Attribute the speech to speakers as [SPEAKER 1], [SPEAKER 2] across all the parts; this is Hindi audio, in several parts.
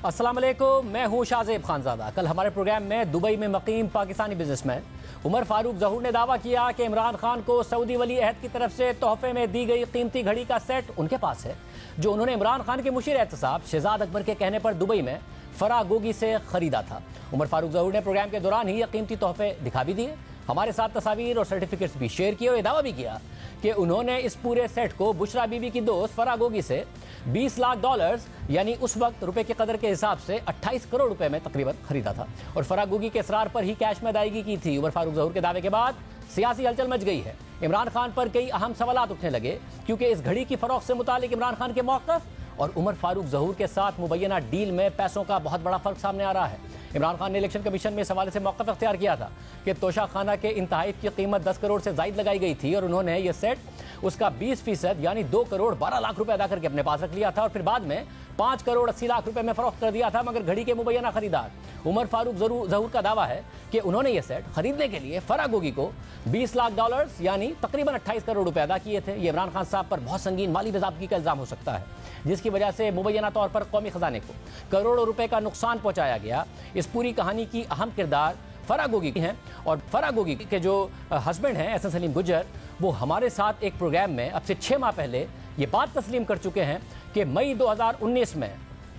[SPEAKER 1] अस्सलाम वालेकुम, मैं हूं शाहजेब खानजादा। कल हमारे प्रोग्राम में दुबई में मकीम पाकिस्तानी बिजनेसमैन उमर फारूक ज़हूर ने दावा किया कि इमरान खान को सऊदी वली अहद की तरफ से तोहफे में दी गई कीमती घड़ी का सेट उनके पास है, जो उन्होंने इमरान खान के मुशीर एहतसाब शहजाद अकबर के कहने पर दुबई में फरागोगी से खरीदा था। उमर फारूक ज़हूर ने प्रोग्राम के दौरान ही ये कीमती तोहफे दिखा भी दिए, हमारे साथ तस्वीर और सर्टिफिकेट्स भी शेयर किए और यह दावा भी किया कि उन्होंने इस पूरे सेट को बुशरा बीबी की दोस्त फरागोगी से $20 लाख यानी उस वक्त रुपए के कदर के हिसाब से 28 करोड़ रुपए में तकरीबन खरीदा था और फरागोगी के इसरार पर ही कैश में अदायगी की थी। उमर फारूक ज़हूर के दावे के बाद सियासी हलचल मच गई है। इमरान खान पर कई अहम सवालात उठने लगे क्योंकि इस घड़ी की फरोख्त से मुतालिक इमरान खान के मौक़िफ़ और उमर फारूक ज़हूर के साथ मुबैना डील में पैसों का बहुत बड़ा फर्क सामने आ रहा है। इमरान खान ने इलेक्शन कमीशन में इस हवाले से मौक़िफ़ अख्तियार किया था कि तोशा खाना के इन तोहफ़े की कीमत 10 करोड़ से ज़ायद लगाई गई थी और उन्होंने ये सेट उसका 20% यानी 2 करोड़ 12 लाख रुपए अदा करके अपने पास रख लिया था और फिर बाद में 5 करोड़ 80 लाख रुपए में फरोख्त कर दिया था। मगर घड़ी के मुबैना खरीदार उमर फारूक ज़हूर का दावा है कि उन्होंने ये सेट खरीदने के लिए फरागोगी को $20 लाख यानी तकरीबन 28 करोड़ रुपए अदा किए थे। ये इमरान खान साहब पर बहुत संगीन माली बेज़ाब्तगी का इल्ज़ाम हो सकता है, जिसकी वजह से मुबैना तौर पर कौमी खजाने को करोड़ों रुपए का नुकसान पहुंचाया गया। इस पूरी कहानी की अहम किरदार फरागोगी हैं और फरागोगी के जो हस्बैंड हैं एहसन सलीम गुज्जर, वो हमारे साथ एक प्रोग्राम में अब से 6 माह पहले ये बात तस्लीम कर चुके हैं कि मई 2019 में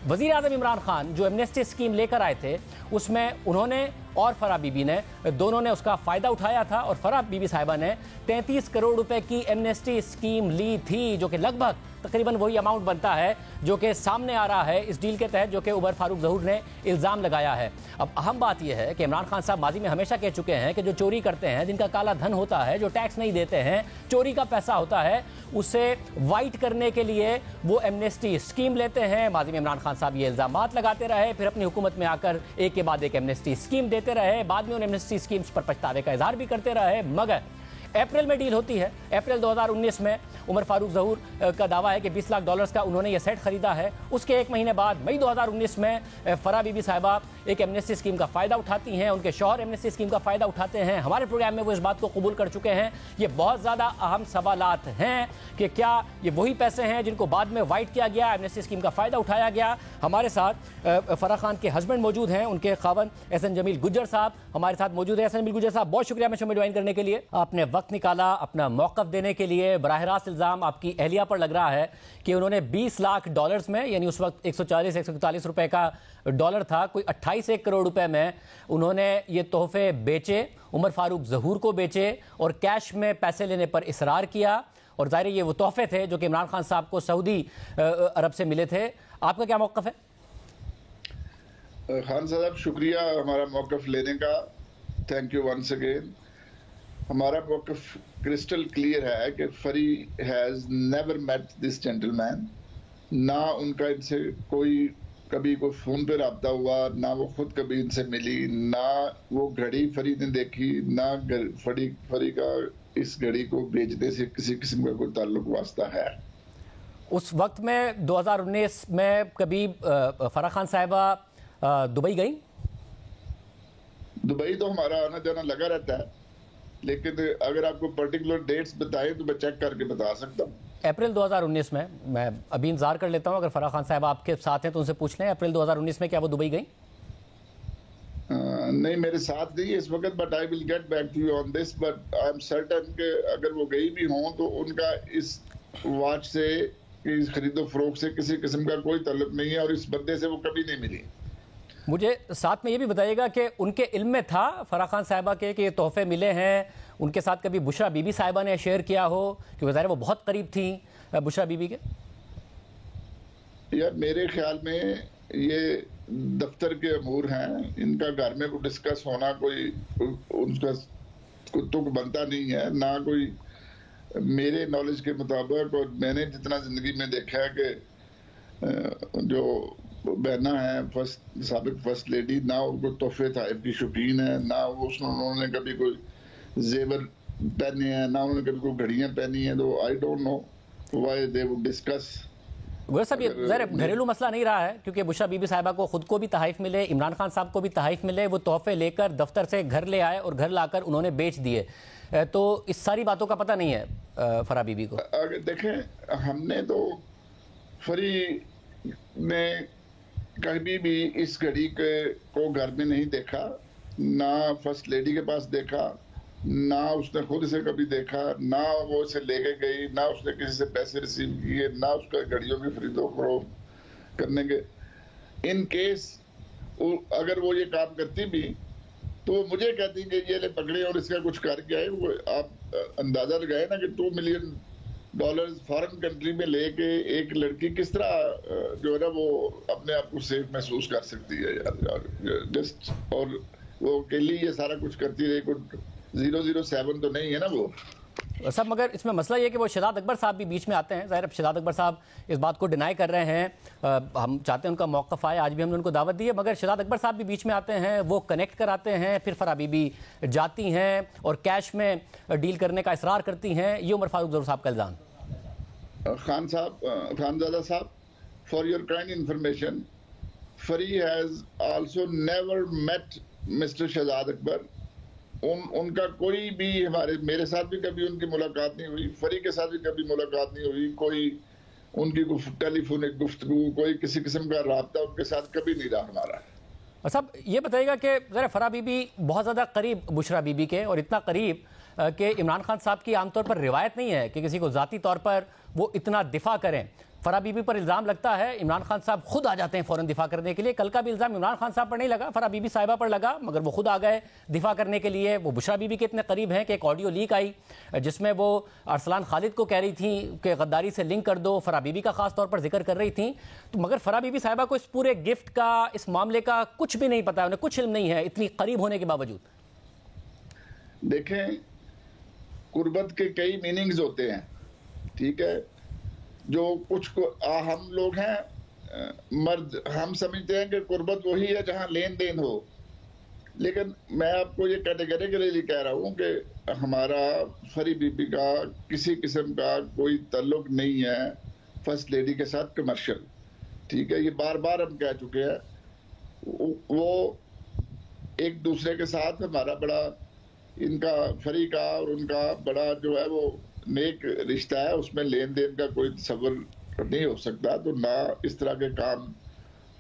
[SPEAKER 1] वज़ीर आज़म इमरान खान जो एमनेस्टी स्कीम लेकर आए थे उसमें उन्होंने और फराह बीबी ने दोनों ने उसका फ़ायदा उठाया था और फराह बीबी साहिबा ने 33 करोड़ रुपए की एमनेस्टी स्कीम ली थी, जो कि लगभग तकरीबन वही अमाउंट बनता है जो कि सामने आ रहा है इस डील के तहत, जो कि उमर फारूक ज़हूर ने इल्ज़ाम लगाया है। अब अहम बात यह है कि इमरान खान साहब माजी में हमेशा कह चुके हैं कि जो चोरी करते हैं, जिनका काला धन होता है, जो टैक्स नहीं देते हैं, चोरी का पैसा होता है, उसे वाइट करने के लिए वो एमनेस्टी स्कीम लेते हैं। माजी में इमरान खान साहब ये इल्ज़ामात लगाते रहे, फिर अपनी हुकूमत में आकर एक के बाद एक एमनेस्टी स्कीम देते रहे, बाद में उन एमनेस्टी स्कीम्स पर पछतावे का इजहार भी करते रहे। मगर अप्रैल में डील होती है। अप्रैल 2019 में उमर फारूक ज़हूर का दावा है कि $20 लाख का उन्होंने ये सेट खरीदा है। उसके एक महीने बाद मई 2019 में फराह बीबी साहिबा एक एमनेस्टी स्कीम का फ़ायदा उठाती हैं, उनके शौहर एमनेस्टी स्कीम का फ़ायदा उठाते हैं। हमारे प्रोग्राम में वो इस बात को कबूल कर चुके हैं। ये बहुत ज़्यादा अहम सवालात हैं कि क्या ये वही पैसे हैं जिनको बाद में वाइट किया गया, एमनेस्टी स्कीम का फ़ायदा उठाया गया। हमारे साथ फराह खान के हस्बैंड मौजूद हैं, उनके खावन एहसन जमील गुज्जर साहब हमारे साथ मौजूद है। एहसन जमील गुज्जर साहब, बहुत शुक्रिया मैं शो में ज्वाइन करने के लिए, आपने वक्त निकाला अपना मौक़िफ़ देने के लिए। बराह रास्त इल्ज़ाम आपकी अहलिया पर लग रहा है कि उन्होंने $20 लाख में, यानी उस वक्त 140-141 रुपए का डॉलर था, कोई 28 करोड़ रुपए में उन्होंने ये तोहफे बेचे, उमर फारूक ज़हूर को बेचे और कैश में पैसे लेने पर इसरार किया। और ज़ाहिर ये वो तोहफे थे जो कि इमरान खान साहब को सऊदी अरब से मिले थे। आपका क्या मौक़िफ़ है?
[SPEAKER 2] खान साहब शुक्रिया हमारा मौक़िफ़ लेने का, थैंक यू वंस अगेन। हमारा मौक़िफ़ क्रिस्टल क्लियर है कि Fari has never met this gentleman. ना उनका इनसे कभी कोई फ़ोन पे रब्ता हुआ, ना वो खुद कभी इनसे मिली, ना वो घड़ी फरी ने देखी, ना फरी का इस घड़ी को बेचने से किसी किस्म का कोई ताल्लुक वास्ता है।
[SPEAKER 1] उस वक्त में 2019 में कभी फराह खान साहिबा दुबई गई?
[SPEAKER 2] दुबई तो हमारा आना जाना लगा रहता है, लेकिन अगर आपको पर्टिकुलर डेट्स बताएं तो मैं चेक करके बता सकता हूँ।
[SPEAKER 1] अप्रैल 2019 में, मैं अभी इंतजार कर लेता हूँ, अगर फराह खान साहब आपके साथ हैं तो उनसे पूछ लें, अप्रैल 2019 में क्या वो दुबई गई?
[SPEAKER 2] नहीं, मेरे साथ नहीं है इस वक्त, but I will get back to you on this. But I am certain कि अगर वो गई भी हों तो उनका इस वॉच से, इस खरीदो फरोख्त से किसी किस्म का कोई ताल्लुक नहीं है और इस बंदे से वो कभी नहीं मिली।
[SPEAKER 1] मुझे साथ में ये भी बताइएगा कि उनके इल्म में था फराह खान साहिबा के कि ये तोहफे मिले हैं, उनके साथ कभी बुशरा बीबी साहिबा ने शेयर किया हो, कि ज़ाहिर वो बहुत करीब थी बुशरा बीबी के?
[SPEAKER 2] यार मेरे ख्याल में ये दफ्तर के अमूर हैं, इनका घर में कोई डिस्कस होना कोई उनका तुक बनता नहीं है, ना कोई मेरे नॉलेज के मुताबिक। और मैंने जितना ज़िंदगी में देखा है कि जो बहना है साबिक फर्स्ट लेडी, ना उनको तोहफे ताइफ की शौकीन है, ना उन्होंने कभी कोई जेवर पहने हैं, ना उन्होंने कभी कोई घड़ियां पहनी हैं। तो I don't know why they would discuss.
[SPEAKER 1] गुजर साहब, ये ज़रा घरेलू मसला नहीं रहा है क्योंकि बुशरा बीबी साहिबा को खुद को भी तोहफे मिले, इमरान खान साहब को भी तोहफे मिले, वो तोहफे लेकर दफ्तर से घर ले आए और घर लाकर उन्होंने बेच दिए। तो इस सारी बातों का पता नहीं है फराह बीबी को?
[SPEAKER 2] अगर देखें, हमने तो फरी में कभी भी इस घड़ी को घर में नहीं देखा, ना फर्स्ट लेडी के पास देखा, ना उसने खुद इसे कभी देखा, ना वो इसे लेके गई, ना उसने किसी से पैसे रिसीव किए, ना उसका घड़ियों की खरीदो फरोख्त करने के। इन केस अगर वो ये काम करती भी तो वो मुझे कहती कि ये ले पकड़े और इसका कुछ करके आए। वो आप अंदाजा लगाए ना कि $2 मिलियन फॉरेन कंट्री में लेके एक लड़की किस तरह जो है ना वो अपने आप को सेफ महसूस कर सकती है यार जस्ट। और वो अकेली ये सारा कुछ करती रही, कुछ 007 तो नहीं है ना वो
[SPEAKER 1] सब। मगर इसमें मसला ये कि वो शहजाद अकबर साहब भी बीच में आते हैं। ज़ाहिर शहजाद अकबर साहब इस बात को डिनाई कर रहे हैं, हम चाहते हैं उनका मौक़िफ़ आए, आज भी हमने उनको दावत दी है, मगर शहजाद अकबर साहब भी बीच में आते हैं, वो कनेक्ट कराते हैं, फिर फराह बीबी जाती हैं और कैश में डील करने का इसरार करती हैं। ये उमर फारूक ज़हूर साहब का इल्ज़ाम।
[SPEAKER 2] खानज़ादा साहब, for your kind information, Fari has also never met mister Shahzad Akbar. उनका कोई भी मेरे साथ भी कभी उनकी मुलाकात नहीं हुई, फरी के साथ भी कभी मुलाकात नहीं हुई, कोई उनकी टेलीफोनिक गुफ्तगू, कोई किसी किस्म का राब्ता उनके साथ कभी नहीं रहा हमारा।
[SPEAKER 1] साहब ये बताइएगा कि ज़रा फराह बीबी बहुत ज़्यादा करीब बुशरा बीबी के, और इतना करीब कि इमरान खान साहब की आमतौर पर रिवायत नहीं है कि किसी को ज़ाती तौर पर वो इतना दिफा करें। फराह बीबी पर इल्ज़ाम लगता है, इमरान खान साहब खुद आ जाते हैं फ़ौरन दिफा करने के लिए। कल का भी इल्ज़ाम इमरान खान साहब पर नहीं लगा, फराह बीबी साहिबा पर लगा, मगर वो खुद आ गए दिफा करने के लिए। वो बुशरा बीबी के इतने करीब हैं कि एक ऑडियो लीक आई जिसमें वो अरसलान खालिद को कह रही थी कि गद्दारी से लिंक कर दो, फराह बीबी का खास तौर पर जिक्र कर रही थी। तो मगर फराह बीबी साहिबा को इस पूरे गिफ्ट का, इस मामले का कुछ भी नहीं पता है, उन्हें कुछ इल्म नहीं है, इतनी करीब होने के बावजूद।
[SPEAKER 2] देखें, कुर्बत के कई मीनिंग्स होते हैं, ठीक है। जो कुछ को हम लोग हैं मर्द, हम समझते हैं कि कुर्बत वही है जहां लेन देन हो, लेकिन मैं आपको ये कैटेगरिकली कह रहा हूं कि हमारा फरी बीबी का किसी किस्म का कोई ताल्लुक नहीं है फर्स्ट लेडी के साथ कमर्शियल, ठीक है। ये बार बार हम कह चुके हैं। वो एक दूसरे के साथ हमारा बड़ा, इनका फरी का और उनका बड़ा जो है वो नेक रिश्ता है, उसमें लेन देन का कोई तसव्वुर नहीं हो सकता। तो ना इस तरह के काम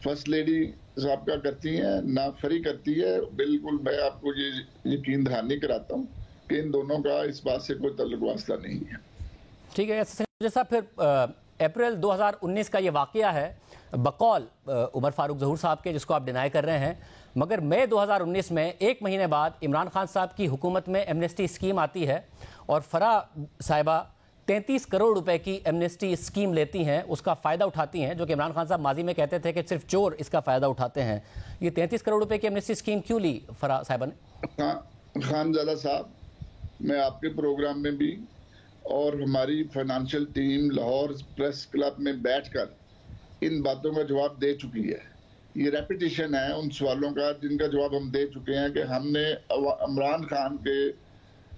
[SPEAKER 2] फर्स्ट लेडी साहब का करती हैं, ना फरी करती है। बिल्कुल मैं आपको ये यकीन दहानी कराता हूँ कि इन दोनों का इस बात से कोई तल्लुक वास्ता नहीं है।
[SPEAKER 1] ठीक है जैसा फिर अप्रैल 2019 का ये वाक़या है बकौल उमर फारूक ज़हूर साहब के, जिसको आप डिनाई कर रहे हैं, मगर मई 2019 में एक महीने बाद इमरान खान साहब की हुकूमत में एमनेस्टी स्कीम आती है और फराह साहिबा 33 करोड़ रुपए की एमनेस्टी स्कीम लेती हैं, उसका फ़ायदा उठाती हैं, जो कि इमरान खान साहब माजी में कहते थे कि सिर्फ चोर इसका फ़ायदा उठाते हैं। ये 33 करोड़ रुपए की एमनेस्टी स्कीम क्यों ली फराह साहिबा ने?
[SPEAKER 2] खानज़ादा साहब, मैं आपके प्रोग्राम में भी और हमारी financial team Lahore press club में बैठकर इन बातों का जवाब दे चुकी है। ये रेपिटेशन है उन सवालों का जिनका जवाब हम दे चुके हैं कि हमने इमरान खान के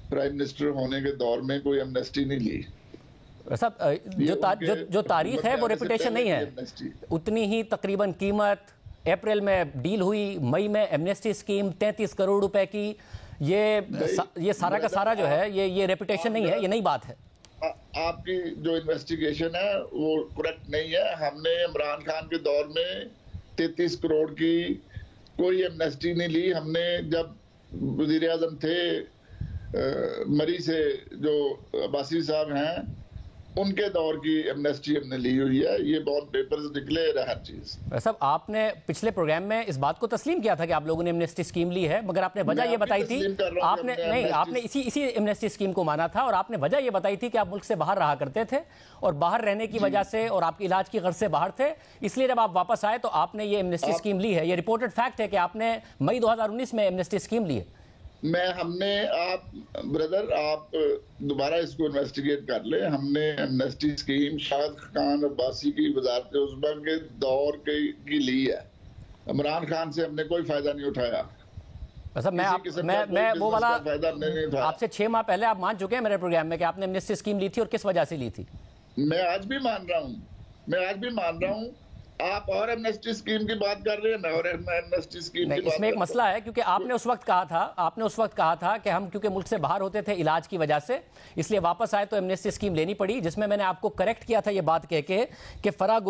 [SPEAKER 2] प्राइम मिनिस्टर होने के दौर में कोई एमनेस्टी नहीं ली।
[SPEAKER 1] जो तारीख है वो रेपुटेशन नहीं है, उतनी ही तकरीबन कीमत। अप्रैल में डील हुई, मई में एमनेस्टी स्कीम 33 करोड़ रुपए की। ये सारा का सारा जो है ये रेपुटेशन नहीं है, ये नई बात है।
[SPEAKER 2] आपकी जो इन्वेस्टिगेशन है वो करेक्ट नहीं है। हमने इमरान खान के दौर में 33 करोड़ की कोई एमनेस्टी नहीं ली। हमने जब वजीर आजम थे मरी से जो अब्बासी साहब हैं, उनके दौर की एमनेस्टी हमने ली हुई है। ये बहुत पेपर्स निकले हर चीज।
[SPEAKER 1] साहब, आपने पिछले प्रोग्राम में इस बात को तस्लीम किया था कि आप लोगों ने एमनेस्टी स्कीम ली है, मगर आपने वजह ये बताई थी, आपने इसी एमनेस्टी स्कीम को माना था और आपने वजह ये बताई थी कि आप मुल्क से बाहर रहा करते थे और बाहर रहने की वजह से और आपके इलाज की गर्ज से बाहर थे, इसलिए जब आप वापस आए तो आपने ये एमनेस्टी स्कीम ली है। ये रिपोर्टेड फैक्ट है कि आपने मई 2019 में एमनेस्टी स्कीम ली है।
[SPEAKER 2] आप दोबारा इसको इन्वेस्टिगेट कर ले। हमने एमनेस्टी स्कीम शाहिद खान अब्बासी की वज़ारत उज़्मा के दौर की ली है। इमरान खान से हमने कोई फायदा नहीं उठाया।
[SPEAKER 1] मैं वो वाला आपसे 6 माह पहले आप मान चुके हैं मेरे प्रोग्राम में कि आपने एमनेस्टी स्कीम ली थी और किस वजह से ली थी।
[SPEAKER 2] मैं आज भी मान रहा हूँ। आप और एमनेस्टी स्कीम की बात कर रहे हैं, मैं और एमनेस्टी स्कीम की बात।
[SPEAKER 1] इसमें एक मसला है क्योंकि आपने उस वक्त कहा था कि हम क्योंकि मुल्क से बाहर होते थे इलाज की वजह से, इसलिए वापस आए तो एमनेस्टी स्कीम लेनी पड़ी, जिसमें मैंने आपको करेक्ट किया था ये बात कह के कि फराह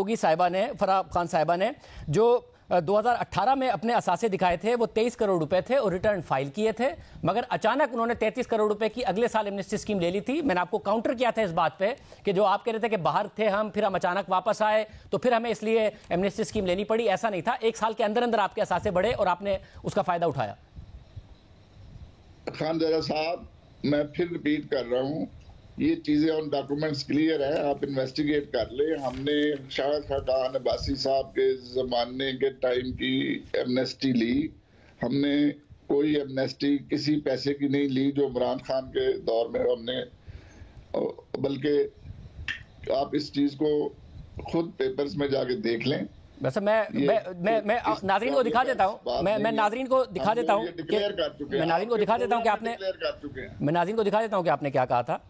[SPEAKER 1] खान साहिबा ने जो 2018 में अपने असासे दिखाए थे, वो 23 करोड़ रुपए थे और रिटर्न फाइल किए थे, मगर अचानक उन्होंने 33 करोड़ रुपए की अगले साल एमनेस्टी स्कीम ले ली थी। मैंने आपको काउंटर किया था इस बात पे कि जो आप कह रहे थे कि बाहर थे हम, फिर हम अचानक वापस आए तो फिर हमें इसलिए एमनेस्टी स्कीम लेनी पड़ी। ऐसा नहीं था, एक साल के अंदर अंदर आपके असासे बढ़े और आपने उसका फायदा उठाया।
[SPEAKER 2] खान ज़रा साहब, मैं फिर रिपीट कर रहा हूँ, ये चीजें ऑन डॉक्यूमेंट्स क्लियर है, आप इन्वेस्टिगेट कर ले। हमने शाह खान अब्बासी साहब के जमाने के टाइम की एमनेस्टी ली, हमने कोई एमनेस्टी किसी पैसे की नहीं ली जो इमरान खान के दौर में हमने, बल्कि आप इस चीज को खुद पेपर्स में जाके देख लें।
[SPEAKER 1] वैसे मैं नाज़रीन को दिखा देता हूँ, मैं नाज़रीन को दिखा देता हूँ कि मैं नाज़रीन को दिखा देता हूँ कि आपने क्या कहा था।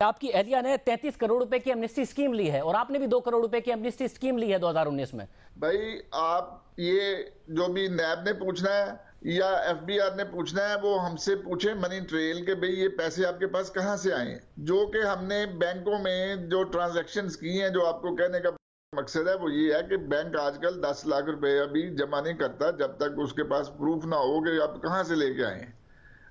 [SPEAKER 1] आपकी एहलिया ने 33 करोड़ रुपए की एमनेस्टी स्कीम ली है और आपने भी 2 करोड़ रुपए की एमनेस्टी स्कीम ली है 2019 में।
[SPEAKER 2] भाई, आप ये जो भी नैब ने पूछना है या एफबीआर ने पूछना है वो हमसे पूछे मनी ट्रेल के, भाई ये पैसे आपके पास कहां से आए हैं। जो कि हमने बैंकों में जो ट्रांजैक्शंस की हैं, जो आपको कहने का मकसद है वो ये है कि बैंक आजकल 10 लाख रुपए अभी जमा नहीं करता जब तक उसके पास प्रूफ ना हो कि आप कहां से लेके आए हैं,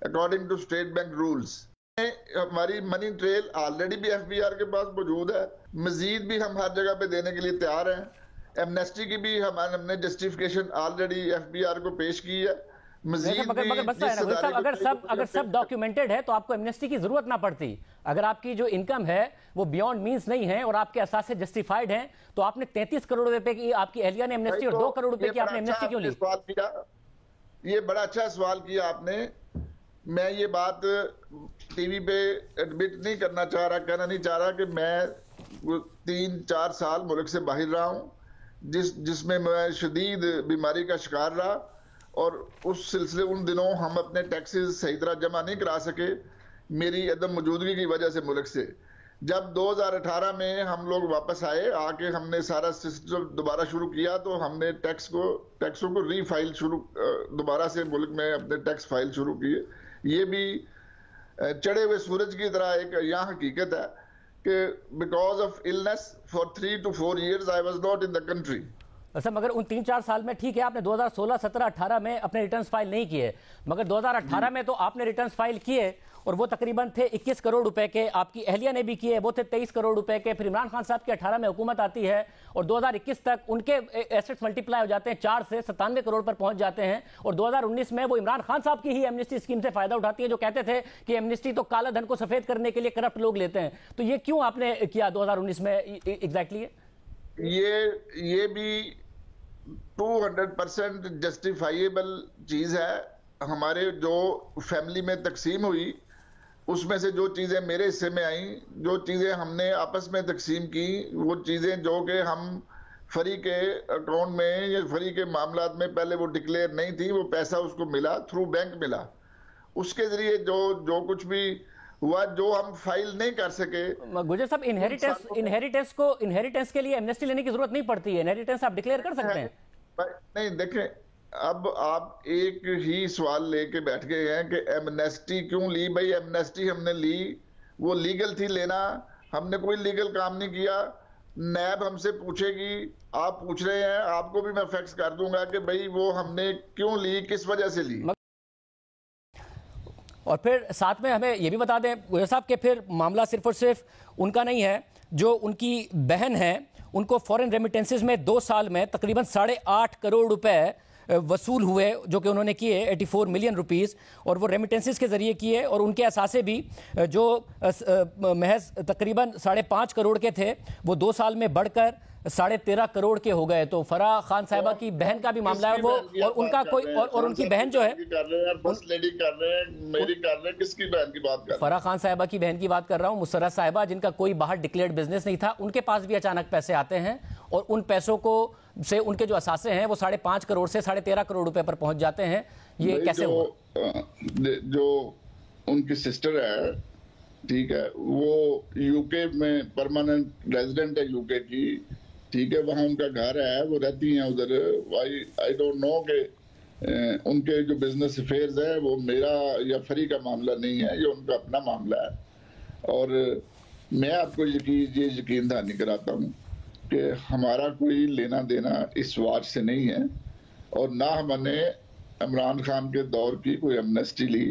[SPEAKER 2] according to State Bank rules. हमारी मनी ट्रेल ऑलरेडी भी एफबीआर के पास मौजूद है, मजीद भी हम हर जगह पे देने के लिए तैयार हैं। एमनेस्टी की भी हमने जस्टिफिकेशन ऑलरेडी एफबीआर को पेश की है।
[SPEAKER 1] अगर सब डॉक्यूमेंटेड है तो आपको एमनेस्टी की जरूरत ना पड़ती। अगर आपकी जो इनकम है वो बियॉन्ड मींस नहीं है और आपके असास से जस्टिफाइड है तो आपने 33 करोड़ रुपए की आपकी एहलिया ने एमनेस्टी और 2 करोड़ रुपए की आपने एमनेस्टी क्यों ली?
[SPEAKER 2] ये बड़ा अच्छा सवाल किया आपने। मैं ये बात टीवी पे एडमिट नहीं करना चाह रहा, कहना नहीं चाह रहा कि मैं 3-4 साल मुल्क से बाहर रहा हूं जिसमें मैं शदीद बीमारी का शिकार रहा और उस सिलसिले उन दिनों हम अपने टैक्सेस सही तरह जमा नहीं करा सके मेरी अदम मौजूदगी की वजह से मुल्क से। जब 2018 में हम लोग वापस आए, आके हमने सारा सिस्टम दोबारा शुरू किया तो हमने टैक्सों को रीफाइल दोबारा से मुल्क में अपने टैक्स फाइल शुरू किए। ये भी चढ़े हुए सूरज की तरह एक यहाँ हकीकत है कि because of illness for 3 to 4 years I was not in the country.
[SPEAKER 1] अच्छा, मगर उन 3-4 साल में ठीक है आपने 2016, 17, 18 में अपने रिटर्न्स फाइल नहीं किए, मगर 2018 में तो आपने रिटर्न्स फाइल किए और वो तकरीबन थे 21 करोड़ रुपए के, आपकी एहलिया ने भी किए, वो थे 23 करोड़ रुपए के। फिर इमरान खान साहब की 18 में हुकूमत आती है और 2021 तक उनके एसेट्स मल्टीप्लाई हो जाते हैं, 4 से 97 करोड़ पर पहुंच जाते हैं और 2019 में वो इमरान खान साहब की ही एमनेस्टी स्कीम से फायदा उठाती है, जो कहते थे कि एमनेस्टी तो काला धन को सफेद करने के लिए करप्ट लोग लेते हैं। तो ये क्यों आपने किया 2019 में एग्जैक्टली?
[SPEAKER 2] ये भी 200% जस्टिफाइएबल चीज है। हमारे जो फैमिली में तकसीम हुई उसमें से जो चीजें मेरे हिस्से में आई, जो चीजें हमने आपस में तकसीम की, वो चीजें जो कि हम फरी के अकाउंट में या फरी के मामलात में पहले वो डिक्लेयर नहीं थी, वो पैसा उसको मिला थ्रू बैंक मिला, उसके जरिए जो कुछ भी हुआ जो हम फाइल नहीं कर सके।
[SPEAKER 1] गुजर साहब, इनहेरिटेंस के लिए एमनेस्टी लेने की जरूरत नहीं पड़ती है, इनहेरिटेंस आप डिक्लेयर कर सकते हैं।
[SPEAKER 2] नहीं, देखें, अब आप एक ही सवाल लेके बैठ गए हैं कि एमनेस्टी क्यों ली। भाई एमनेस्टी हमने ली, वो लीगल थी लेना, हमने कोई लीगल काम नहीं किया। नैब हमसे पूछेगी, आप पूछ रहे हैं, आपको भी मैं फैक्ट्स कर दूंगा कि भाई वो हमने क्यों ली, किस वजह से ली।
[SPEAKER 1] और फिर साथ में हमें ये भी बता दें गुजर साहब कि फिर मामला सिर्फ और सिर्फ उनका नहीं है, जो उनकी बहन है उनको फॉरेन रेमिटेंसेस में 2 साल में तकरीबन 8.5 करोड़ रुपए वसूल हुए जो कि उन्होंने किए 84 मिलियन रुपीस, और वो रेमिटेंसेस के जरिए किए और उनके असासे भी जो महज तकरीबन 5.5 करोड़ के थे वो 2 साल में बढ़कर 13.5 करोड़ के हो गए। तो फराह खान साहिबा की बहन का भी मामला है वो, और उनका कोई और उनकी बहन जो है
[SPEAKER 2] फर्स्ट लेडी कर रहे हैं, मेरी कर रहे हैं, किसकी बहन की बात कर रहे हैं?
[SPEAKER 1] फराह खान साहिबा की बहन की बात कर रहा हूँ, मुसर्रत साहिबा, जिनका कोई बाहर डिक्लेयर्ड बिजनेस नहीं था, उनके पास भी अचानक पैसे आते हैं और उन पैसों को से उनके जो असासे हैं वो 5.5 करोड़ से 13.5 करोड़ रुपए पर पहुंच जाते हैं। ये कैसे हुआ?
[SPEAKER 2] जो उनकी सिस्टर है, ठीक है, वो यूके में परमानेंट रेजिडेंट है यूके की, ठीक है, वहाँ उनका घर है, वो रहती हैं उधर। आई डोंट नो कि उनके जो बिजनेस अफेयर्स है वो मेरा या फरी का मामला नहीं है, ये उनका अपना मामला है। और मैं आपको ये यकीन दहानी कराता हूँ कि हमारा कोई लेना देना इस वार से नहीं है और ना हमने इमरान खान के दौर की कोई एमनेस्टी ली।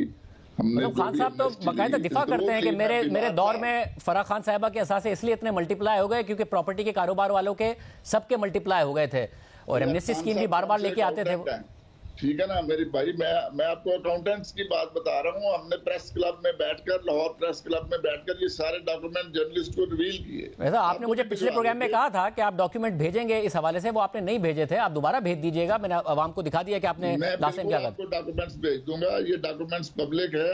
[SPEAKER 2] हमने
[SPEAKER 1] मतलब खान साहब तो बाकायदा दिफा करते हैं कि मेरे दौर में फराह खान साहिबा के असासे इसलिए इतने मल्टीप्लाई हो गए क्योंकि प्रॉपर्टी के कारोबार वालों के सबके मल्टीप्लाई हो गए थे और एमनेस्टी स्कीम भी बार बार लेके आते थे।
[SPEAKER 2] ठीक है ना मेरे भाई, मैं आपको अकाउंटेंट्स की बात बता रहा हूँ। हमने प्रेस क्लब में बैठकर, लाहौर प्रेस क्लब में बैठकर ये सारे डॉक्यूमेंट जर्नलिस्ट को रिवील किए।
[SPEAKER 1] वैसा आपने मुझे पिछले प्रोग्राम में कहा था कि आप डॉक्यूमेंट भेजेंगे इस हवाले से, वो आपने नहीं भेजे थे, आप दोबारा भेज दीजिएगा। मैंने आवाम को दिखा दिया कि आपने लास्ट टाइम क्या
[SPEAKER 2] आपको डॉक्यूमेंट्स भेज दूंगा। ये डॉक्यूमेंट्स पब्लिक है,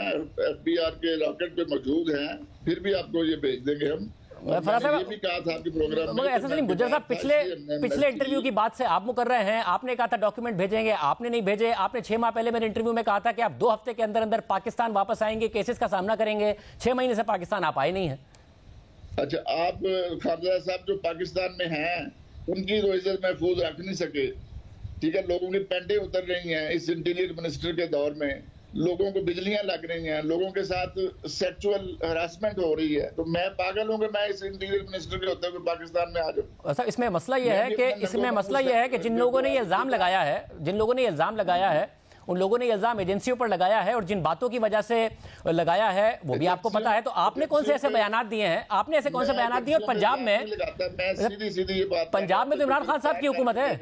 [SPEAKER 2] FBR के रॉकेट पे मौजूद हैं, फिर भी आपको ये भेज देंगे हम।
[SPEAKER 1] ये भी कहा था आपके प्रोग्राम में। मगर एहसान सलीम गुज्जर साहब पिछले इंटरव्यू की बात से आप मुकर रहे हैं। आपने कहा था डॉक्यूमेंट भेजेंगे, आपने नहीं भेजे। आपने 6 माह पहले मेरे इंटरव्यू में कहा था कि आप 2 हफ्ते के अंदर अंदर पाकिस्तान वापस आएंगे, केसेस का सामना करेंगे। 6 महीने से पाकिस्तान आप आए नहीं है।
[SPEAKER 2] अच्छा, आप खारजा साहब जो पाकिस्तान में हैं उनकी तो इज्जत महफूज रख नहीं सके। ठीक है, लोगों की पेंटें उतर रही हैं इस इंटीरियर मिनिस्टर के दौर में, लोगों को बिजलियां लग रही हैं, लोगों के साथ सेक्सुअल हरासमेंट हो रही है। तो मैं पागल हूं कि मैं इस इंटीरियर मिनिस्टर के होते हुए पाकिस्तान में आ जाऊं।
[SPEAKER 1] अच्छा, इसमें मसला यह है कि जिन लोगों ने ये इल्जाम लगाया है उन लोगों ने इल्जाम एजेंसियों पर लगाया है और जिन बातों की वजह से लगाया है वो भी आपको पता है। तो आपने कौन से ऐसे बयानात दिए हैं, आपने ऐसे कौन से बयानात दिए? और पंजाब में तो इमरान खान साहब की हुकूमत है।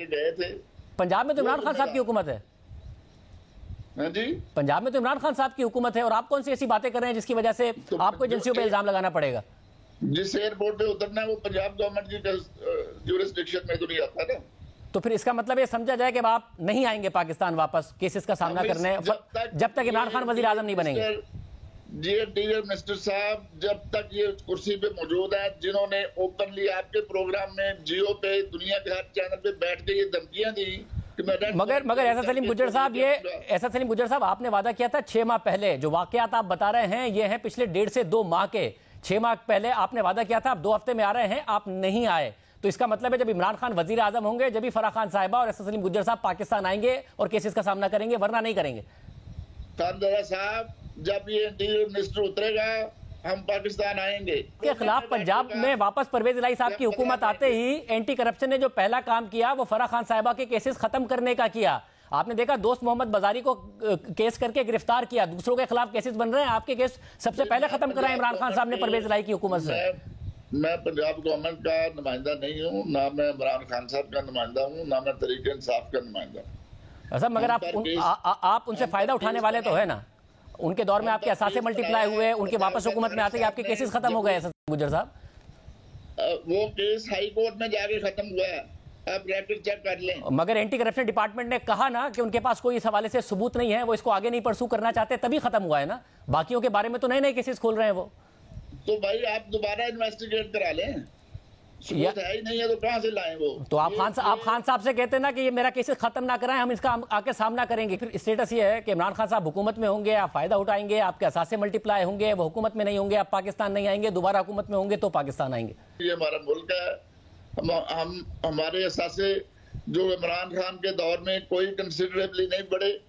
[SPEAKER 1] पंजाब में तो इमरान खान साहब की हुकूमत है।
[SPEAKER 2] जी,
[SPEAKER 1] पंजाब में तो इमरान खान साहब की हुकूमत है और आप कौन सी ऐसी बातें कर रहे हैं जिसकी वजह से आपको एजेंसियों पे इल्जाम लगाना पड़ेगा?
[SPEAKER 2] जिस एयरपोर्ट पे उतरना है वो पंजाब गवर्नमेंट की ज्यूरिसडिक्शन में तो नहीं आता ना।
[SPEAKER 1] तो फिर इसका मतलब ये समझा जाए कि आप नहीं आएंगे पाकिस्तान वापस केसेस का सामना करने जब तक इमरान खान वजीर आजम नहीं बनेंगे।
[SPEAKER 2] जी इंटीरियर मिनिस्टर साहब जब तक ये कुर्सी पे मौजूद है, जिन्होंने ओपनली आपके प्रोग्राम में जियो पे दुनिया के हर चैनल पे बैठ के ये धमकियां दी।
[SPEAKER 1] मगर एहसान सलीम गुज्जर साहब आपने वादा किया था 6 माह पहले, जो वाकयात आप बता रहे हैं ये हैं पिछले 1.5 से 2 माह के। 6 माह पहले आपने वादा किया था, आप 2 हफ्ते में आ रहे हैं, आप नहीं आए। तो इसका मतलब है जब इमरान खान वजीर आजम होंगे, जब भी फराह खान साहिबा और एहसान सलीम गुज्जर साहब पाकिस्तान आएंगे और केसेस का सामना करेंगे, वरना नहीं करेंगे।
[SPEAKER 2] साहब जब ये इंटीरियर मिनिस्टर उतरेगा हम पाकिस्तान आएंगे।
[SPEAKER 1] के खिलाफ पंजाब में वापस परवेज इलाही साहब की हुकूमत आते ही एंटी करप्शन ने जो पहला काम किया वो फराह खान साहिबा के केसेस खत्म करने का किया। आपने देखा दोस्त मोहम्मद बाजारी को केस करके गिरफ्तार किया, दूसरों के खिलाफ केसेस बन रहे हैं, आपके केस सबसे पहले खत्म कराए इमरान खान साहब ने परवेज इलाही की हुकूमत से।
[SPEAKER 2] मैं पंजाब गवर्नमेंट का नुमाइंदा नहीं हूँ, ना मैं इमरान खान साहब का नुमाइंदा हूँ, ना मैं तरीके इंसाफ का नुमाइंदा हूँ।
[SPEAKER 1] अच्छा, मगर आप उनसे फायदा उठाने वाले तो है ना। उनके दौर में आपके असासे मल्टीप्लाई हुए, उनके वापस हुकूमत में आते ही आपके केसेस खत्म हो गए। गुज्जर साहब
[SPEAKER 2] वो केस हाई कोर्ट में जाके खत्म हुआ है, आप रैकेट चेक कर लें।
[SPEAKER 1] मगर एंटी करप्शन डिपार्टमेंट ने कहा ना कि उनके पास कोई इस हवाले से सबूत नहीं है, वो इसको आगे नहीं परसू करना चाहते, तभी खत्म हुआ है ना। बाकियों के बारे में तो नए नए केसेस खोल रहे हैं वो।
[SPEAKER 2] तो भाई आप दोबारा इन्वेस्टिगेट करा लें, सबूत है ही नहीं है तो कहां से लाएं वो।
[SPEAKER 1] तो आप खान साहब से कहते हैं ना कि ये मेरा केस खत्म ना कराएं, हम इसका आके सामना करेंगे। फिर स्टेटस ये है कि इमरान खान साहब हुकूमत में होंगे, आप फायदा उठाएंगे, आपके असासे मल्टीप्लाई होंगे, वो हुकूमत में नहीं होंगे, आप पाकिस्तान नहीं आएंगे, दोबारा हुकूमत में होंगे तो पाकिस्तान आएंगे।
[SPEAKER 2] ये हमारा मुल्क है, हम हमारे असासे जो इमरान खान के दौर में कोई कंसिडरेबली नहीं बढ़े।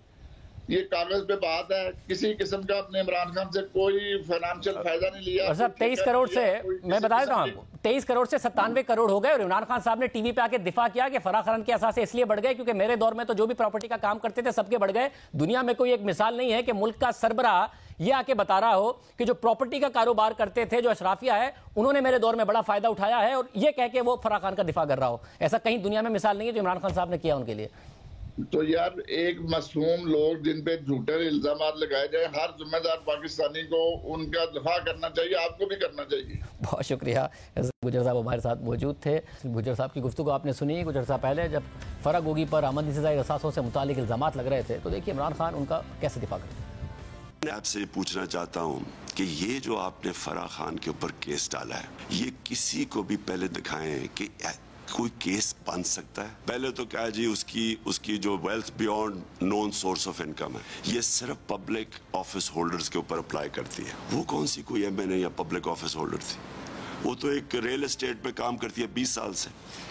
[SPEAKER 2] ये कागज पे बात है, किसी किस्म का अपने इमरान खान से कोई फाइनेंशियल फायदा नहीं लिया।
[SPEAKER 1] और साहब 23 करोड़ से मैं बता देता हूँ आपको, 23 करोड़ से 97 करोड़ हो गए और इमरान खान साहब ने टीवी पे आके दिफा किया कि फराह खान के असासे इसलिए बढ़ गए क्योंकि मेरे दौर में तो जो भी प्रॉपर्टी का काम करते थे सबके बढ़ गए। दुनिया में कोई एक मिसाल नहीं है कि मुल्क का सरबराह ये आके बता रहा हो कि जो प्रॉपर्टी का कारोबार करते थे, जो अशराफिया है, उन्होंने मेरे दौर में बड़ा फायदा उठाया है, और ये कह के वो फराह खान का दिफा कर रहा हो। ऐसा कहीं दुनिया में मिसाल नहीं है जो इमरान खान साहब ने किया उनके लिए।
[SPEAKER 2] तो यार एक मासूम लोग जिन पे झूठे इल्जाम लगाए जाए, हर जिम्मेदार पाकिस्तानी को उनका दफा करना चाहिए, आपको भी करना चाहिए।
[SPEAKER 1] बहुत शुक्रिया। गुज्जर साहब हमारे साथ मौजूद थे। गुज्जर साहब की गुफ्तगू आपने सुनी। गुज्जर साहब पहले जब फराह गोगी पर अहमद निसाई रसासों से मुतालिक इल्जाम लग रहे थे तो देखिए इमरान खान उनका कैसे दिफा करते हैं।
[SPEAKER 3] मैं आपसे पूछना चाहता हूँ कि ये जो आपने फराह खान के ऊपर केस डाला है, ये किसी को भी पहले दिखाएं कि कोई केस बन सकता है। पहले तो क्या जी उसकी जो wealth beyond known source of income है, ये सिर्फ पब्लिक ऑफिस होल्डर्स के ऊपर अप्लाई करती है। वो कौन सी कोई एमएनए या पब्लिक ऑफिस होल्डर थी, वो तो एक रियल एस्टेट पे काम करती है 20 साल से।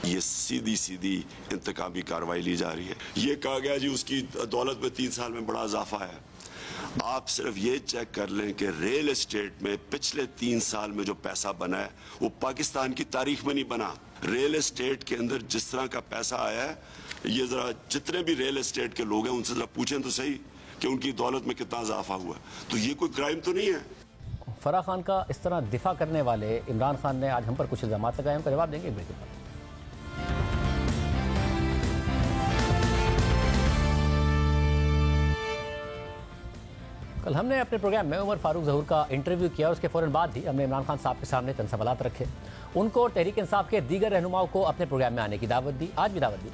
[SPEAKER 3] ये सीधी इंतकामी कार्रवाई ली जा रही है। ये कहा गया जी उसकी दौलत में 3 साल में बड़ा इजाफा है। आप सिर्फ ये चेक कर लें कि रियल एस्टेट में पिछले 3 साल में जो पैसा बना है वो पाकिस्तान की तारीख में नहीं बना। रियल एस्टेट के अंदर जिस तरह का पैसा आया है, ये जरा जितने भी रियल एस्टेट के लोग हैं उनसे जरा पूछें तो सही कि उनकी दौलत में कितना इजाफा हुआ। तो ये कोई क्राइम तो नहीं है।
[SPEAKER 1] फराह खान का इस तरह दिफा करने वाले इमरान खान ने आज हम पर कुछ इल्जाम लगाए, उनका जवाब देंगे ब्रेक के बाद। कल हमने अपने प्रोग्राम में उमर फारूक ज़हूर का इंटरव्यू किया, उसके फ़ौरन बाद ही हमने इमरान खान साहब के सामने चंद सवालात रखे। उनको और तहरीक इंसाफ के दीगर रहनुमाओं को अपने प्रोग्राम में आने की दावत दी, आज भी दावत दी,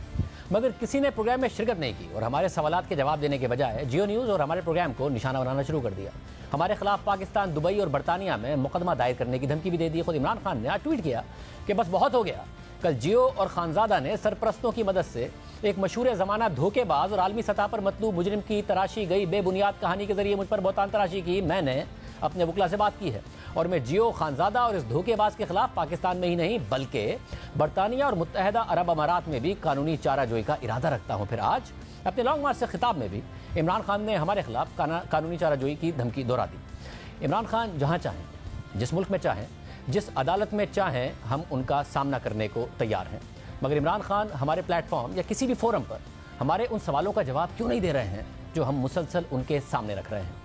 [SPEAKER 1] मगर किसी ने प्रोग्राम में शिरकत नहीं की और हमारे सवालात के जवाब देने के बजाय जियो न्यूज़ और हमारे प्रोग्राम को निशाना बनाना शुरू कर दिया। हमारे खिलाफ पाकिस्तान, दुबई और बरतानिया में मुकदमा दायर करने की धमकी भी दे दी। खुद इमरान खान ने आज ट्वीट किया कि बस बहुत हो गया। कल जियो और खानजादा ने सरपरस्तों की मदद से एक मशहूर ज़माना धोखेबाज और आलमी सतह पर मतलूब मुजरिम की तराशी गई बेबुनियाद कहानी के जरिए मुझ पर बहुतान तराशी की। मैंने अपने वकला से बात की है और मैं जियो, खानजादा और इस धोखेबाज के खिलाफ पाकिस्तान में ही नहीं बल्कि बरतानिया और मुत्तहदा अरब अमारात में भी कानूनी चाराजोई का इरादा रखता हूँ। फिर आज अपने लॉन्ग मार्च से खिताब में भी इमरान खान ने हमारे खिलाफ कानूनी चाराजोई की धमकी दोहरा दी। इमरान खान जहाँ चाहें, जिस मुल्क में चाहें, जिस अदालत में चाहें, हम उनका सामना करने को तैयार हैं, मगर इमरान खान हमारे प्लेटफॉर्म या किसी भी फोरम पर हमारे उन सवालों का जवाब क्यों नहीं दे रहे हैं जो हम मुसलसल उनके सामने रख रहे हैं।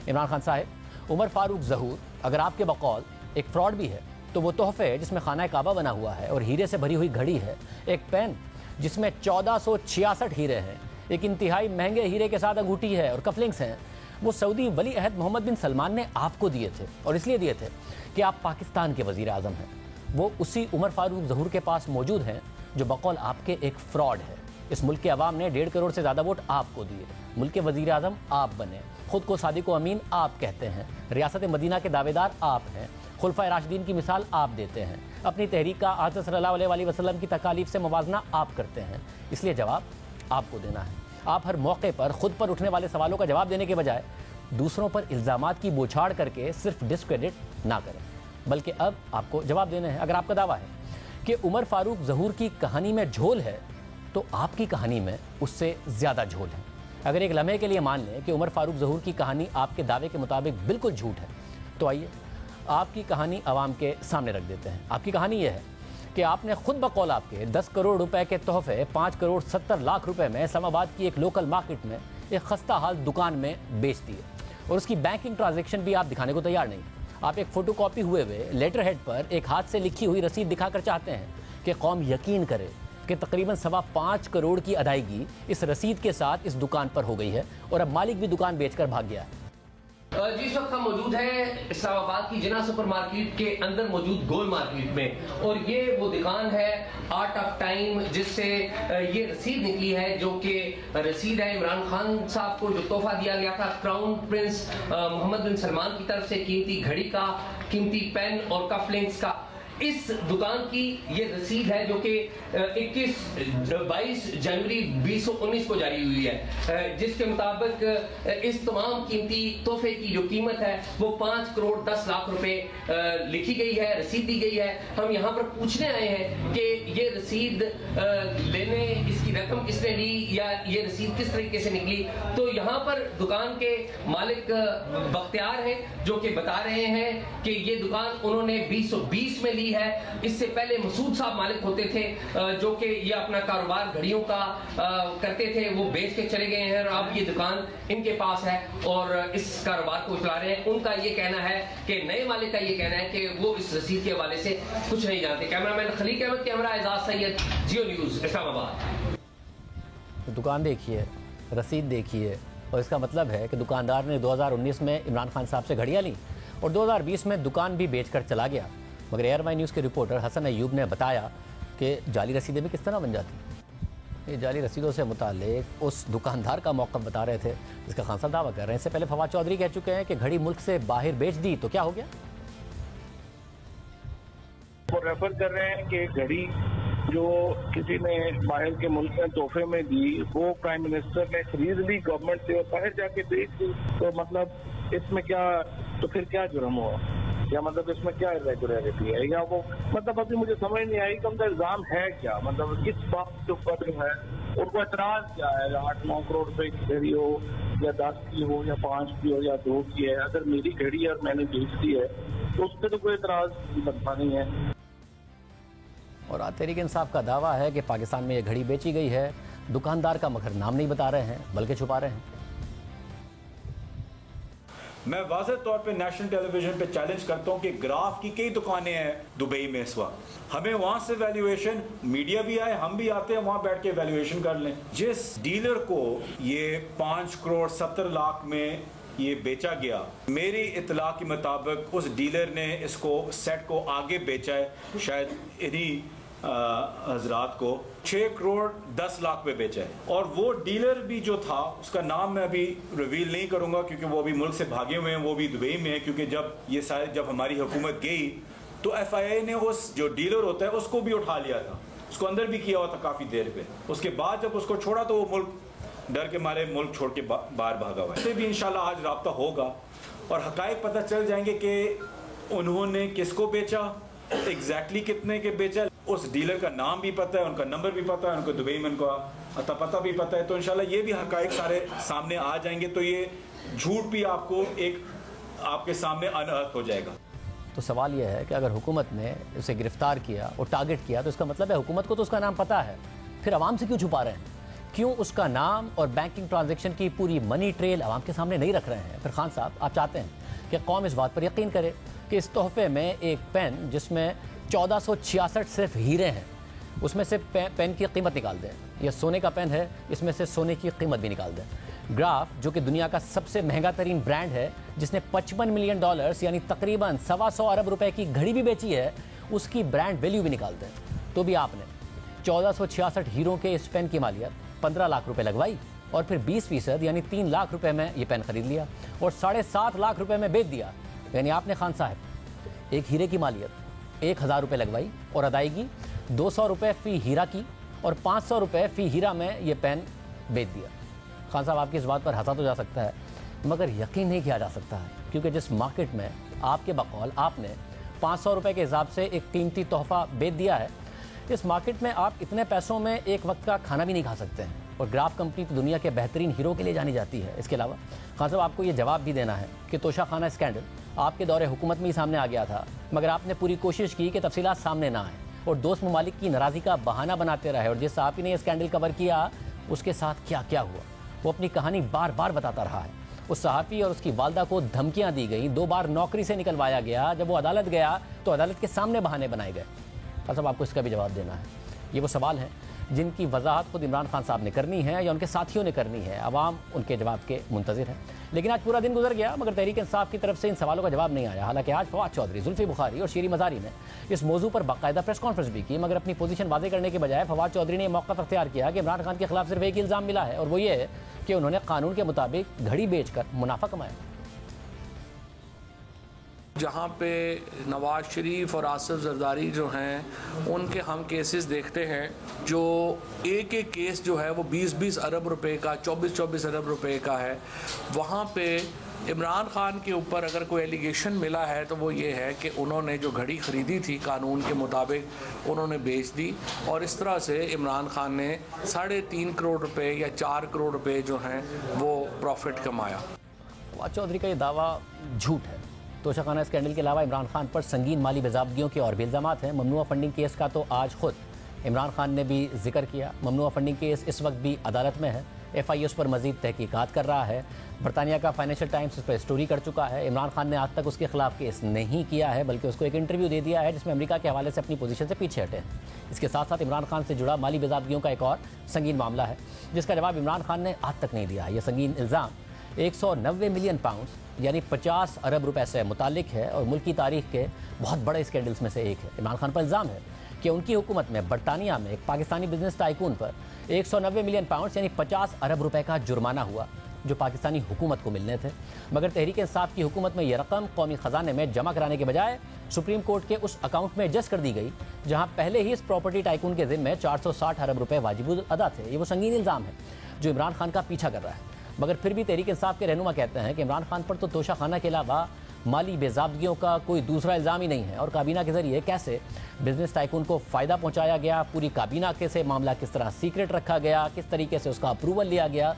[SPEAKER 1] इमरान खान साहब, उमर फारूक ज़हूर अगर आपके बकौल एक फ्रॉड भी है तो वो तोहफे जिसमें खाना काबा बना हुआ है और हीरे से भरी हुई घड़ी है, एक पेन जिसमें 1466 हीरे हैं, एक इंतहाई महंगे हीरे के साथ अंगूठी है और कफलिंग्स हैं, वो सऊदी वली अहद मोहम्मद बिन सलमान ने आपको दिए थे और इसलिए दिए थे कि आप पाकिस्तान के वज़ीर आज़म हैं। वो उसी उमर फारूक ज़हूर के पास मौजूद हैं जो बकौल आपके एक फ्रॉड है। इस मुल्क के अवाम ने 1.5 करोड़ से ज़्यादा वोट आपको दिए, मुल्क के वज़ीर आज़म आप बने, खुद को सादिक व अमीन आप कहते हैं, रियासत मदीना के दावेदार आप हैं, खुलफाए राशिदीन की मिसाल आप देते हैं, अपनी तहरीक का आज़ सल्लल्लाहु अलैहि वसल्लम की तकालीफ से मुवाजना आप करते हैं। इसलिए जवाब आपको देना है। आप हर मौके पर खुद पर उठने वाले सवालों का जवाब देने के बजाय दूसरों पर इल्ज़ामात की बौछार करके सिर्फ डिस्क्रेडिट ना करें, बल्कि अब आपको जवाब देना है। अगर आपका दावा है कि उमर फारूक ज़हूर की कहानी में झोल है तो आपकी कहानी में उससे ज़्यादा झोल है। अगर एक लम्हे के लिए मान लें कि उमर फारूक ज़हूर की कहानी आपके दावे के मुताबिक बिल्कुल झूठ है, तो आइए आपकी कहानी आवाम के सामने रख देते हैं। आपकी कहानी यह है कि आपने खुद बकौल आपके 10 करोड़ रुपए के तोहफे 5 करोड़ 70 लाख रुपए में इस्लामाबाद की एक लोकल मार्केट में एक खस्ता हाल दुकान में बेच दिए और उसकी बैंकिंग ट्रांजैक्शन भी आप दिखाने को तैयार नहीं। आप एक फोटोकॉपी हुए लेटर हेड पर एक हाथ से लिखी हुई रसीद दिखाकर चाहते हैं कि कौम यकीन करे कि तकरीबन 5.25 करोड़ की अदायगी इस रसीद के साथ इस दुकान पर हो गई है और अब मालिक भी दुकान बेचकर भाग गया है।
[SPEAKER 4] जिस वक्त हम मौजूद है इस्लामाबाद की जिना सुपर मार्केट के अंदर मौजूद गोल मार्केट में, और ये वो दुकान है आर्ट ऑफ टाइम जिससे ये रसीद निकली है, जो कि रसीद है इमरान खान साहब को जो तोहफा दिया गया था क्राउन प्रिंस मोहम्मद बिन सलमान की तरफ से, कीमती घड़ी का, कीमती पेन और कफलिंग्स का। इस दुकान की ये रसीद है जो कि 22 जनवरी 2019 को जारी हुई है, जिसके मुताबिक इस तमाम कीमती तोहफे की जो कीमत है वो 5 करोड़ 10 लाख रुपए लिखी गई है, रसीद दी गई है। हम यहाँ पर पूछने आए हैं कि ये रसीद लेने, इसकी रकम किसने ली या ये रसीद किस तरीके से निकली। तो यहाँ पर दुकान के मालिक बख्तियार हैं जो कि बता रहे हैं कि ये दुकान उन्होंने 2020 में ली है। इससे पहले मसूद साहब मालिक होते थे जो कि ये अपना कारोबार घड़ियों का करते थे, वो बेच के चले गए हैं और अब ये दुकान इनके पास है और इस कारोबार को चला रहे हैं। उनका ये कहना है कि नए मालिक का ये कहना है कि वो इस रसीद के हवाले से कुछ नहीं जानते। कैमरामैन खलीक अहमद, कैमरा एजाज सैयद, जियो न्यूज़, इस्लामाबाद।
[SPEAKER 1] दुकान देखिए, रसीद देखिए, और इसका मतलब है कि दुकानदार ने 2019 में इमरान खान साहब से घड़ियाँ ली और 2020 में दुकान भी बेचकर चला गया। मगर एयरवाई न्यूज़ के रिपोर्टर हसन अयूब ने बताया कि जाली रसीदें भी किस तरह बन जाती। ये जाली रसीदों से मुताल्लिक उस दुकानदार का मौक़िफ़ बता रहे थे जिसका खान साहब दावा कर रहे हैं। इससे पहले फवाद चौधरी कह चुके हैं कि घड़ी मुल्क से बाहर बेच दी तो क्या हो गया।
[SPEAKER 5] वो रेफर कर रहे हैं कि घड़ी जो किसी ने बाहर के मुल्क में तोहफे में दी, वो प्राइम मिनिस्टर ने खरीद ली गवर्नमेंट से और बाहर जाके बेच दी। तो मतलब इसमें क्या, तो फिर क्या जुर्म हुआ, या मतलब इसमें क्या इरेगुलरिटी है, या वो मतलब अभी मुझे समझ नहीं आई कि उनका इल्जाम है क्या, मतलब किस बात के ऊपर जो है उनको एतराज क्या है। 8-9 करोड़ रुपए की घड़ी हो या 10 की हो या 5 की हो या 2 की है, अगर मेरी घड़ी और मैंने बेच दी है तो उस पर तो कोई एतराज बनता नहीं है।
[SPEAKER 1] और आज तहरीक इंसाफ का दावा है कि पाकिस्तान में ये घड़ी बेची गई है। दुकानदार का मगर नाम नहीं बता रहे हैं बल्कि छुपा रहे हैं।
[SPEAKER 6] मैं वाज़ेह तौर पे नेशनल टेलीविजन पे चैलेंज करता हूँ कि ग्राफ की कई दुकानें हैं दुबई में इस वक्त, हमें वहाँ से वैल्यूएशन, मीडिया भी आए, हम भी आते हैं, वहाँ बैठ के वैल्यूएशन कर लें। जिस डीलर को ये 5 करोड़ 70 लाख में ये बेचा गया, मेरी इत्तला के मुताबिक उस डीलर ने इसको सेट को आगे बेचा है, शायद इन्हीं हजरात को 6 करोड़ 10 लाख पे बेचा है। और वो डीलर भी जो था उसका नाम मैं अभी रिवील नहीं करूंगा क्योंकि वो अभी मुल्क से भागे हुए हैं, वो भी दुबई में है। क्योंकि जब हमारी हुकूमत गई तो FIA ने उस जो डीलर होता है उसको भी उठा लिया था, उसको अंदर भी किया हुआ था काफ़ी देर पे। उसके बाद जब उसको छोड़ा तो वो मुल्क डर के मारे मुल्क छोड़ के बाहर भागा हुआ है। इससे भी इंशाल्लाह आज राब्ता होगा और हकायक पता चल जाएंगे कि उन्होंने किसको बेचा, एग्जैक्टली कितने के बेचा। उस डीलर का नाम भी पता है, उनका नंबर भी पता है, उनको दुबई में उनका अता पता भी पता है। तो इंशाल्लाह ये भी हकायक सारे सामने आ जाएंगे तो ये झूठ भी आपको एक आपके सामने अनअर्थ हो जाएगा।
[SPEAKER 1] तो सवाल यह है कि अगर हुकूमत ने उसे गिरफ्तार किया और टारगेट किया तो इसका मतलब है हुकूमत को तो उसका नाम पता है, फिर आवाम से क्यों छुपा रहे हैं? क्यों उसका नाम और बैंकिंग ट्रांजैक्शन की पूरी मनी ट्रेल आवाम के सामने नहीं रख रहे हैं? फिर खान साहब, आप चाहते हैं कि कौम इस बात पर यकीन करे कि इस तोहफे में एक पेन जिसमें 1466 सिर्फ हीरे हैं, उसमें से पेन की कीमत निकाल दें। यह सोने का पेन है, इसमें से सोने की कीमत भी निकाल दें। ग्राफ जो कि दुनिया का सबसे महंगा तरीन ब्रांड है, जिसने $55 मिलियन यानी तकरीबन 125 अरब रुपए की घड़ी भी बेची है, उसकी ब्रांड वैल्यू भी निकाल दें। तो भी आपने 1466 हीरों के इस पेन की मालियत 15 लाख रुपए लगवाई और फिर 20% यानी 3 लाख रुपए में ये पेन खरीद लिया और 7.5 लाख रुपए में बेच दिया। यानी आपने खान साहब एक हीरे की मालियत 1000 रुपये लगवाई और अदायगी 200 रुपये फ़ी हीरा की और 500 रुपये फ़ी हीरा में ये पेन बेच दिया। खान साहब, आपकी इस बात पर हंसा तो जा सकता है मगर यकीन नहीं किया जा सकता है, क्योंकि जिस मार्केट में आपके बकौल आपने 500 रुपये के हिसाब से एक कीमती तोहफा बेच दिया है, इस मार्केट में आप इतने पैसों में एक वक्त का खाना भी नहीं खा सकते हैं। और ग्राफ कंपनी तो दुनिया के बेहतरीन हीरो के लिए जानी जाती है। इसके अलावा खान साहब, आपको ये जवाब भी देना है कि तोशाखाना स्कैंडल आपके दौरे हुकूमत में ही सामने आ गया था, मगर आपने पूरी कोशिश की कि तफसीलात सामने ना आए और दोस्त ममालिक की नाराज़गी का बहाना बनाते रहे। और जिस सहाफ़ी ने यह स्कैंडल कवर किया उसके साथ क्या क्या हुआ वो अपनी कहानी बार बार बताता रहा है। उस सहाफ़ी और उसकी वालदा को धमकियाँ दी गई, 2 बार नौकरी से निकलवाया गया। जब वो अदालत गया तो अदालत के सामने बहाने बनाए गए। खान साहब, आपको इसका भी जवाब देना है। ये वो सवाल हैं जिनकी वजाहत खुद इमरान खान साहब ने करनी है या उनके साथियों ने करनी है। अवाम उनके जवाब के मुंतज़िर है। लेकिन आज पूरा दिन गुजर गया मगर तहरीक इंसाफ की तरफ से इन सवालों का जवाब नहीं आया। हालांकि आज फवाद चौधरी, जुल्फी बुखारी और शीरी मज़ारी ने इस मौजू पर बाकायदा प्रेस कॉन्फ्रेंस भी की, मगर अपनी पोजीशन वाज़े करने के बजाय फवाद चौधरी ने मौक़िफ़ अख्तियार किया कि इमरान खान के खिलाफ सिर्फ एक ही इल्ज़ाम मिला है और वो ये है कि उन्होंने कानून के मुताबिक घड़ी बेचकर मुनाफा कमाया।
[SPEAKER 7] जहाँ पे नवाज शरीफ और आसिफ जरदारी जो हैं उनके हम केसेस देखते हैं, जो एक एक केस जो है वो 20-20 अरब रुपए का, 24-24 अरब रुपए का है। वहाँ पे इमरान खान के ऊपर अगर कोई एलिगेशन मिला है तो वो ये है कि उन्होंने जो घड़ी ख़रीदी थी कानून के मुताबिक उन्होंने बेच दी और इस तरह से इमरान खान ने 3.5 करोड़ रुपए या 4 करोड़ रुपए जो हैं वो प्रॉफिट कमाया।
[SPEAKER 1] फवाद चौधरी का ये दावा झूठ है। तोशाखाना स्कैंडल के अलावा इमरान खान पर संगीन माली बेज़ाब्तियों के और भी इल्ज़ामात हैं। ममनुआ फंडिंग केस का तो आज खुद इमरान खान ने भी जिक्र किया। ममनुआ फंडिंग केस इस वक्त भी अदालत में है। FIA उस पर मजीद तहकीकात कर रहा है। बरतानिया का फाइनेंशियल टाइम्स उस पर स्टोरी कर चुका है। इमरान खान ने आज तक उसके खिलाफ केस नहीं किया है बल्कि उसको एक इंटरव्यू दे दिया है जिसमें अमेरिका के हवाले से अपनी पोजीशन से पीछे हटे हैं। इसके साथ साथ इमरान खान से जुड़ा माली बेज़ाब्तियों का एक और संगीन मामला है जिसका जवाब इमरान खान ने आज तक नहीं दिया है। यह संगीन इल्ज़ाम 190 मिलियन पाउंड यानी 50 अरब रुपए से मुतालिक है और मुल्क की तारीख के बहुत बड़े स्कैंडल्स में से एक है। इमरान खान पर इल्ज़ाम है कि उनकी हुकूमत में बरतानिया में एक पाकिस्तानी बिजनेस टाइकून पर 190 मिलियन पाउंड यानी 50 अरब रुपए का जुर्माना हुआ जो पाकिस्तानी हुकूमत को मिलने थे, मगर तहरीक इंसाफ की हुकूमत में यह रकम कौमी ख़जाने में जमा कराने के बजाय सुप्रीम कोर्ट के उस अकाउंट में एडजस्ट कर दी गई जहां पहले ही इस प्रॉपर्टी टाइकून के ज़िम्मे 460 अरब रुपए वाजिब अदा थे। ये वो संगीन इल्ज़ाम है जो इमरान खान का पीछा कर रहा है। मगर फिर भी तहरीक इंसाफ के रहनुमा कहते हैं कि इमरान खान पर तो तोशाखाना के अलावा माली बेज़ाब्तियों का कोई दूसरा इल्ज़ाम ही नहीं है और काबीना के ज़रिए कैसे बिजनेस टाइकून को फ़ायदा पहुंचाया गया, पूरी काबीना के से मामला किस तरह सीक्रेट रखा गया, किस तरीके से उसका अप्रूवल लिया गया।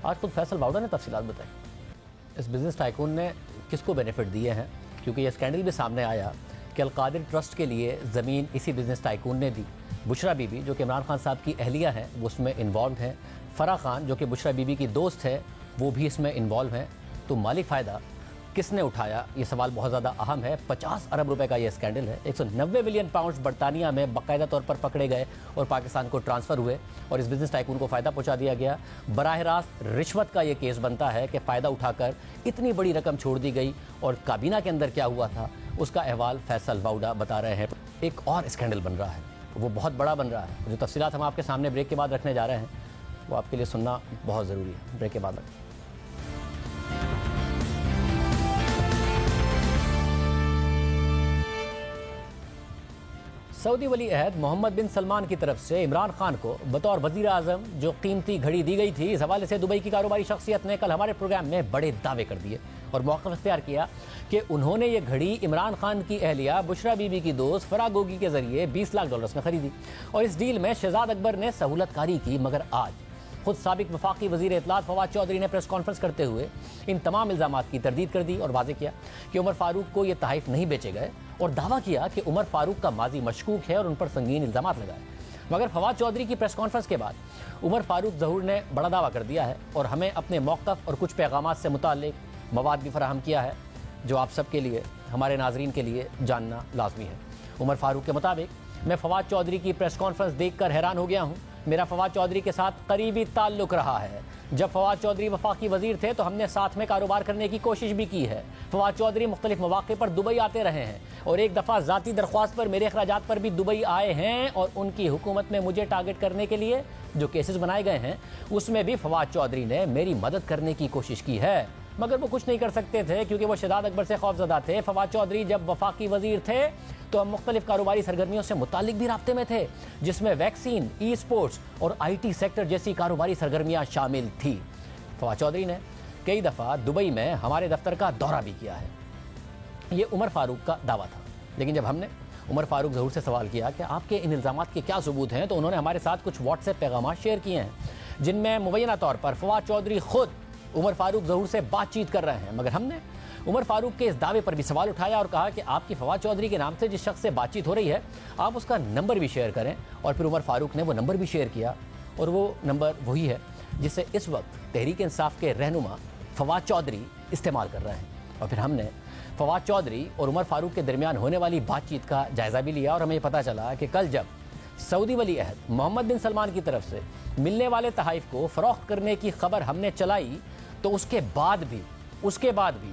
[SPEAKER 1] आज खुद फैसल बाउडा ने तफसीलात बताई। इस बिजनेस टाइकून ने किसको बेनिफिट दिए हैं, क्योंकि ये स्कैंडल भी सामने आया कि अलकादिर ट्रस्ट के लिए ज़मीन इसी बिजनेस टाइकून ने दी। बुशरा बीबी जो कि इमरान खान साहब की अहलिया हैं वो उसमें इन्वॉल्व हैं। फराह खान जो कि बुशरा बीबी की दोस्त है वो भी इसमें इन्वॉल्व हैं। तो माली फ़ायदा किसने उठाया, ये सवाल बहुत ज़्यादा अहम है। 50 अरब रुपए का ये स्कैंडल है। 190 मिलियन पाउंड्स बरतानिया में बाकायदा तौर पर पकड़े गए और पाकिस्तान को ट्रांसफ़र हुए और इस बिज़नेस टाइकून को फ़ायदा पहुंचा दिया गया। बराह रास्त रिश्वत का ये केस बनता है कि फ़ायदा उठाकर इतनी बड़ी रकम छोड़ दी गई और काबीना के अंदर क्या हुआ था उसका अहवाल फैसल वाउडा बता रहे हैं। एक और स्कैंडल बन रहा है, वो बहुत बड़ा बन रहा है। जो तफसीलात हम आपके सामने ब्रेक के बाद रखने जा रहे हैं वो आपके लिए सुनना बहुत ज़रूरी है। ब्रेक के बाद सऊदी वली अहद मोहम्मद बिन सलमान की तरफ से इमरान खान को बतौर वज़ीर आज़म जो कीमती घड़ी दी गई थी, इस हवाले से दुबई की कारोबारी शख्सियत ने कल हमारे प्रोग्राम में बड़े दावे कर दिए और मौक़िफ़ इख्तियार किया कि उन्होंने ये घड़ी इमरान खान की अहलिया बुशरा बीबी की दोस्त फराह गोगी के ज़रिए $20 लाख में ख़रीदी और इस डील में शहजाद अकबर ने सहूलतकारी की। मगर आज खुद साबिक वफाकी वज़ीर इत्तलात फवाद चौधरी ने प्रेस कॉन्फ्रेंस करते हुए इन तमाम इल्ज़ामात की तरदीद कर दी और वाज़ेह किया कि उमर फारूक को ये तहाइफ नहीं बेचे गए और दावा किया कि उमर फारूक का माजी मशकूक है और उन पर संगीन इल्ज़ामात लगाए। मगर फवाद चौधरी की प्रेस कॉन्फ्रेंस के बाद उमर फारूक ज़हूर ने बड़ा दावा कर दिया है और हमें अपने मौक़िफ़ और कुछ पैगामात से मुताल्लिक मवाद भी फराहम किया है जो आप सब के लिए, हमारे नाजरीन के लिए जानना लाजमी है। उमर फारूक के मुताबिक, मैं फवाद चौधरी की प्रेस कॉन्फ्रेंस देखकर हैरान हो गया हूँ। मेरा फवाद चौधरी के साथ करीबी ताल्लुक़ रहा है। जब फवाद चौधरी वफाकी वज़ीर थे तो हमने साथ में कारोबार करने की कोशिश भी की है। फवाद चौधरी मुख्तलिफ मौक़े पर दुबई आते रहे हैं और एक दफ़ा ज़ाती दरख्वास्त पर मेरे अखराजात पर भी दुबई आए हैं और उनकी हुकूमत में मुझे टारगेट करने के लिए जो केसेस बनाए गए हैं उसमें भी फवाद चौधरी ने मेरी मदद करने की कोशिश की है, मगर वो कुछ नहीं कर सकते थे क्योंकि वो शहजाद अकबर से खौफज़दा थे। फवाद चौधरी जब वफाकी वज़ीर थे तो हम मुख्तलिफ कारोबारी सरगर्मियों से मुतालिक भी राब्ते में थे जिसमें वैक्सीन, ई स्पोर्ट्स और IT सेक्टर जैसी कारोबारी सरगर्मियाँ शामिल थी। फवाद चौधरी ने कई दफ़ा दुबई में हमारे दफ्तर का दौरा भी किया है। ये उमर फारूक का दावा था। लेकिन जब हमने उमर फारूक ज़हूर से सवाल किया कि आपके इन इल्ज़ामात के क्या सबूत हैं तो उन्होंने हमारे साथ कुछ व्हाट्सएप पैगाम शेयर किए हैं जिनमें मुबैना तौर पर फवाद चौधरी खुद उमर फारूक ज़हूर से बातचीत कर रहे हैं। मगर हमने उमर फारूक के इस दावे पर भी सवाल उठाया और कहा कि आपकी फवाद चौधरी के नाम से जिस शख्स से बातचीत हो रही है आप उसका नंबर भी शेयर करें। और फिर उमर फारूक ने वो नंबर भी शेयर किया और वो नंबर वही है जिसे इस वक्त तहरीक इंसाफ के रहनुमा फवाद चौधरी इस्तेमाल कर रहे हैं। और फिर हमने फवाद चौधरी और उमर फारूक के दरमियान होने वाली बातचीत का जायज़ा भी लिया और हमें पता चला कि कल जब सऊदी वली अहद मोहम्मद बिन सलमान की तरफ से मिलने वाले तहाइफ को फ़रोख्त करने की खबर हमने चलाई तो उसके बाद भी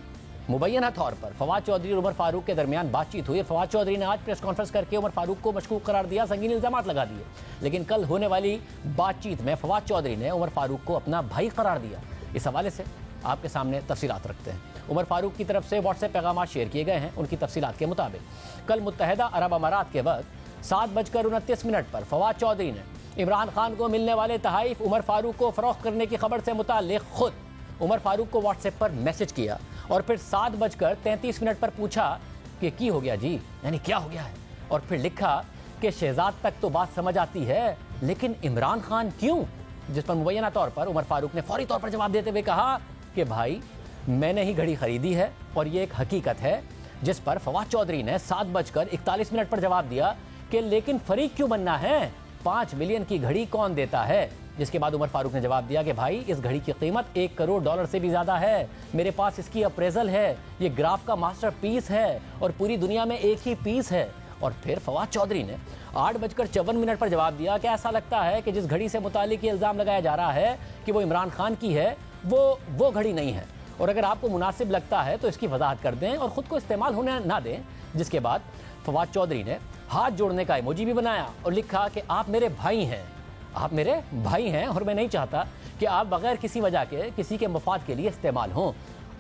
[SPEAKER 1] मुबैना तौर पर फवाद चौधरी और उमर फारूक के दरमियान बातचीत हुई। फवाद चौधरी ने आज प्रेस कॉन्फ्रेंस करके उमर फारूक को मशकूक करार दिया, संगीन इल्ज़ामात लगा दिए। लेकिन कल होने वाली बातचीत में फवाद चौधरी ने उमर फारूक को अपना भाई करार दिया। इस हवाले से आपके सामने तफसीलात रखते हैं। उमर फारूक की तरफ से व्हाट्सएप पैगाम शेयर किए गए हैं। उनकी तफसीलात के मुताबिक कल मुत्तहिदा अरब अमारात के वक्त 7:29 पर फवाद चौधरी ने इमरान खान को मिलने वाले तहाइफ उमर फारूक को फ़रोख्त करने की खबर से मुताल्लिक़ खुद उमर फारूक को व्हाट्सएप पर मैसेज किया और फिर 7:33 पर पूछा कि की हो गया जी, यानी क्या हो गया है। और फिर लिखा कि शहजाद तक तो बात समझ आती है लेकिन इमरान खान क्यों। जिस पर मुबैना तौर पर उमर फारूक ने फौरी तौर पर जवाब देते हुए कहा कि भाई मैंने ही घड़ी खरीदी है और ये एक हकीकत है। जिस पर फवाद चौधरी ने 7:41 पर जवाब दिया कि लेकिन फरीक क्यों बनना है, 5 मिलियन की घड़ी कौन देता है। जिसके बाद उमर फारूक ने जवाब दिया कि भाई इस घड़ी की कीमत $1 करोड़ से भी ज़्यादा है, मेरे पास इसकी अप्रेजल है, ये ग्राफ का मास्टर पीस है और पूरी दुनिया में एक ही पीस है। और फिर फवाद चौधरी ने 8:54 पर जवाब दिया कि ऐसा लगता है कि जिस घड़ी से मुतालिक ये इल्ज़ाम लगाया जा रहा है कि वो इमरान खान की है वो घड़ी नहीं है और अगर आपको मुनासिब लगता है तो इसकी वजाहत कर दें और ख़ुद को इस्तेमाल होने ना दें। जिसके बाद फवाद चौधरी ने हाथ जोड़ने का इमोजी भी बनाया और लिखा कि आप मेरे भाई हैं, आप मेरे भाई हैं और मैं नहीं चाहता कि आप बगैर किसी वजह के किसी के मफाद के लिए इस्तेमाल हों।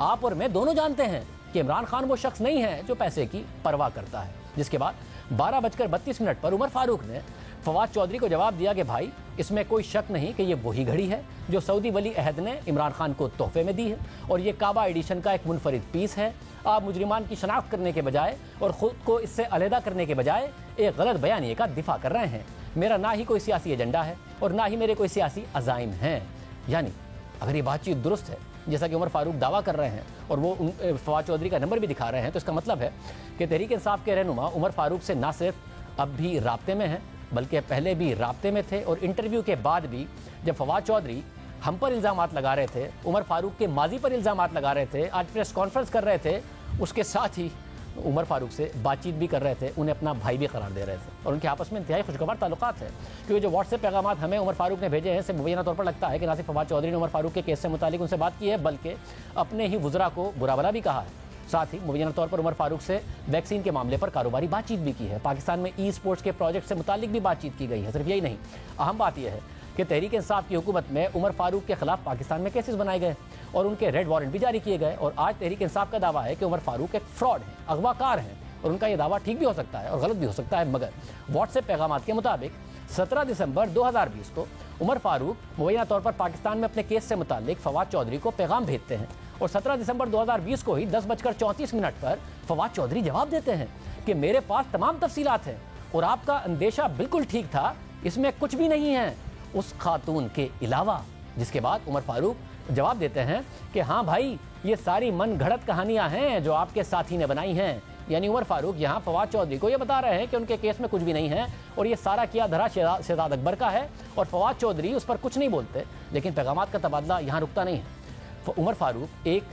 [SPEAKER 1] आप और मैं दोनों जानते हैं कि इमरान खान वो शख्स नहीं है जो पैसे की परवाह करता है। जिसके बाद 12:32 पर उमर फारूक ने फवाद चौधरी को जवाब दिया कि भाई इसमें कोई शक नहीं कि ये वही घड़ी है जो सऊदी वली अहद ने इमरान खान को तोहफे में दी है और ये काबा एडिशन का एक मुनफरिद पीस है। आप मुजरिमान की शनाख्त करने के बजाय और ख़ुद को इससे अलहदा करने के बजाय एक गलत बयानिए का दिफा कर रहे हैं। मेरा ना ही कोई सियासी एजेंडा है और ना ही मेरे कोई सियासी अज़ाइम हैं। यानी अगर ये बातचीत दुरुस्त है जैसा कि उमर फारूक दावा कर रहे हैं और वो फवाद चौधरी का नंबर भी दिखा रहे हैं, तो इसका मतलब है कि तहरीक इंसाफ के रहनुमा उमर फारूक से ना सिर्फ अब भी राब्ते में हैं बल्कि पहले भी राब्ते में थे, और इंटरव्यू के बाद भी जब फवाद चौधरी हम पर इल्ज़ामात लगा रहे थे, उमर फारूक के माजी पर इल्ज़ामात लगा रहे थे, आज प्रेस कॉन्फ्रेंस कर रहे थे, उसके साथ ही उमर फारूक से बातचीत भी कर रहे थे, उन्हें अपना भाई भी करार दे रहे थे और उनके आपस में इंतहाई खुशगवार ताल्लुकात है। क्योंकि जो व्हाट्सएप पैगाम हमें उमर फारूक ने भेजे हैं इससे मुबैना तौर पर लगता है कि ना सिर्फ फवाद चौधरी ने उमर फारूक के केस से मुतालिक उनसे बात की है बल्कि अपने ही वुज़रा को बुरा भला भी कहा है। साथ ही मुबैना तौर पर उमर फारूक से वैक्सीन के मामले पर कारोबारी बातचीत भी की है। पाकिस्तान में ई स्पोर्ट्स के प्रोजेक्ट से मुतालिक भी बातचीत की गई है। सिर्फ यही नहीं, अहम बात यह है कि तहरीक इंसाफ की हुकूमत में उमर फारूक के खिलाफ पाकिस्तान में केसेस बनाए गए और उनके रेड वारंट भी जारी किए गए। और आज तहरीक इंसाफ का दावा है कि उमर फारूक एक फ्रॉड है, अगवाकार हैं, और उनका यह दावा ठीक भी हो सकता है और गलत भी हो सकता है। मगर व्हाट्सएप पैगाम के मुताबिक 17 दिसंबर 2020 को उमर फारूक मुबैना तौर पर पाकिस्तान में अपने केस से मुतालिक फवाद चौधरी को पैगाम भेजते हैं और 17 दिसंबर 2020 को ही 10:34 पर फवाद चौधरी जवाब देते हैं कि मेरे पास तमाम तफसीलात हैं और आपका अंदेशा बिल्कुल ठीक था, इसमें कुछ भी नहीं है उस खातून के अलावा। जिसके बाद उमर फारूक जवाब देते हैं कि हाँ भाई, ये सारी मन घड़त कहानियां हैं जो आपके साथी ने बनाई हैं। यानी उमर फारूक यहाँ फवाद चौधरी को ये बता रहे हैं कि उनके केस में कुछ भी नहीं है और ये सारा किया धरा शहजाद अकबर का है और फवाद चौधरी उस पर कुछ नहीं बोलते। लेकिन पैगामात का तबादला यहाँ रुकता नहीं है। उमर फारूक एक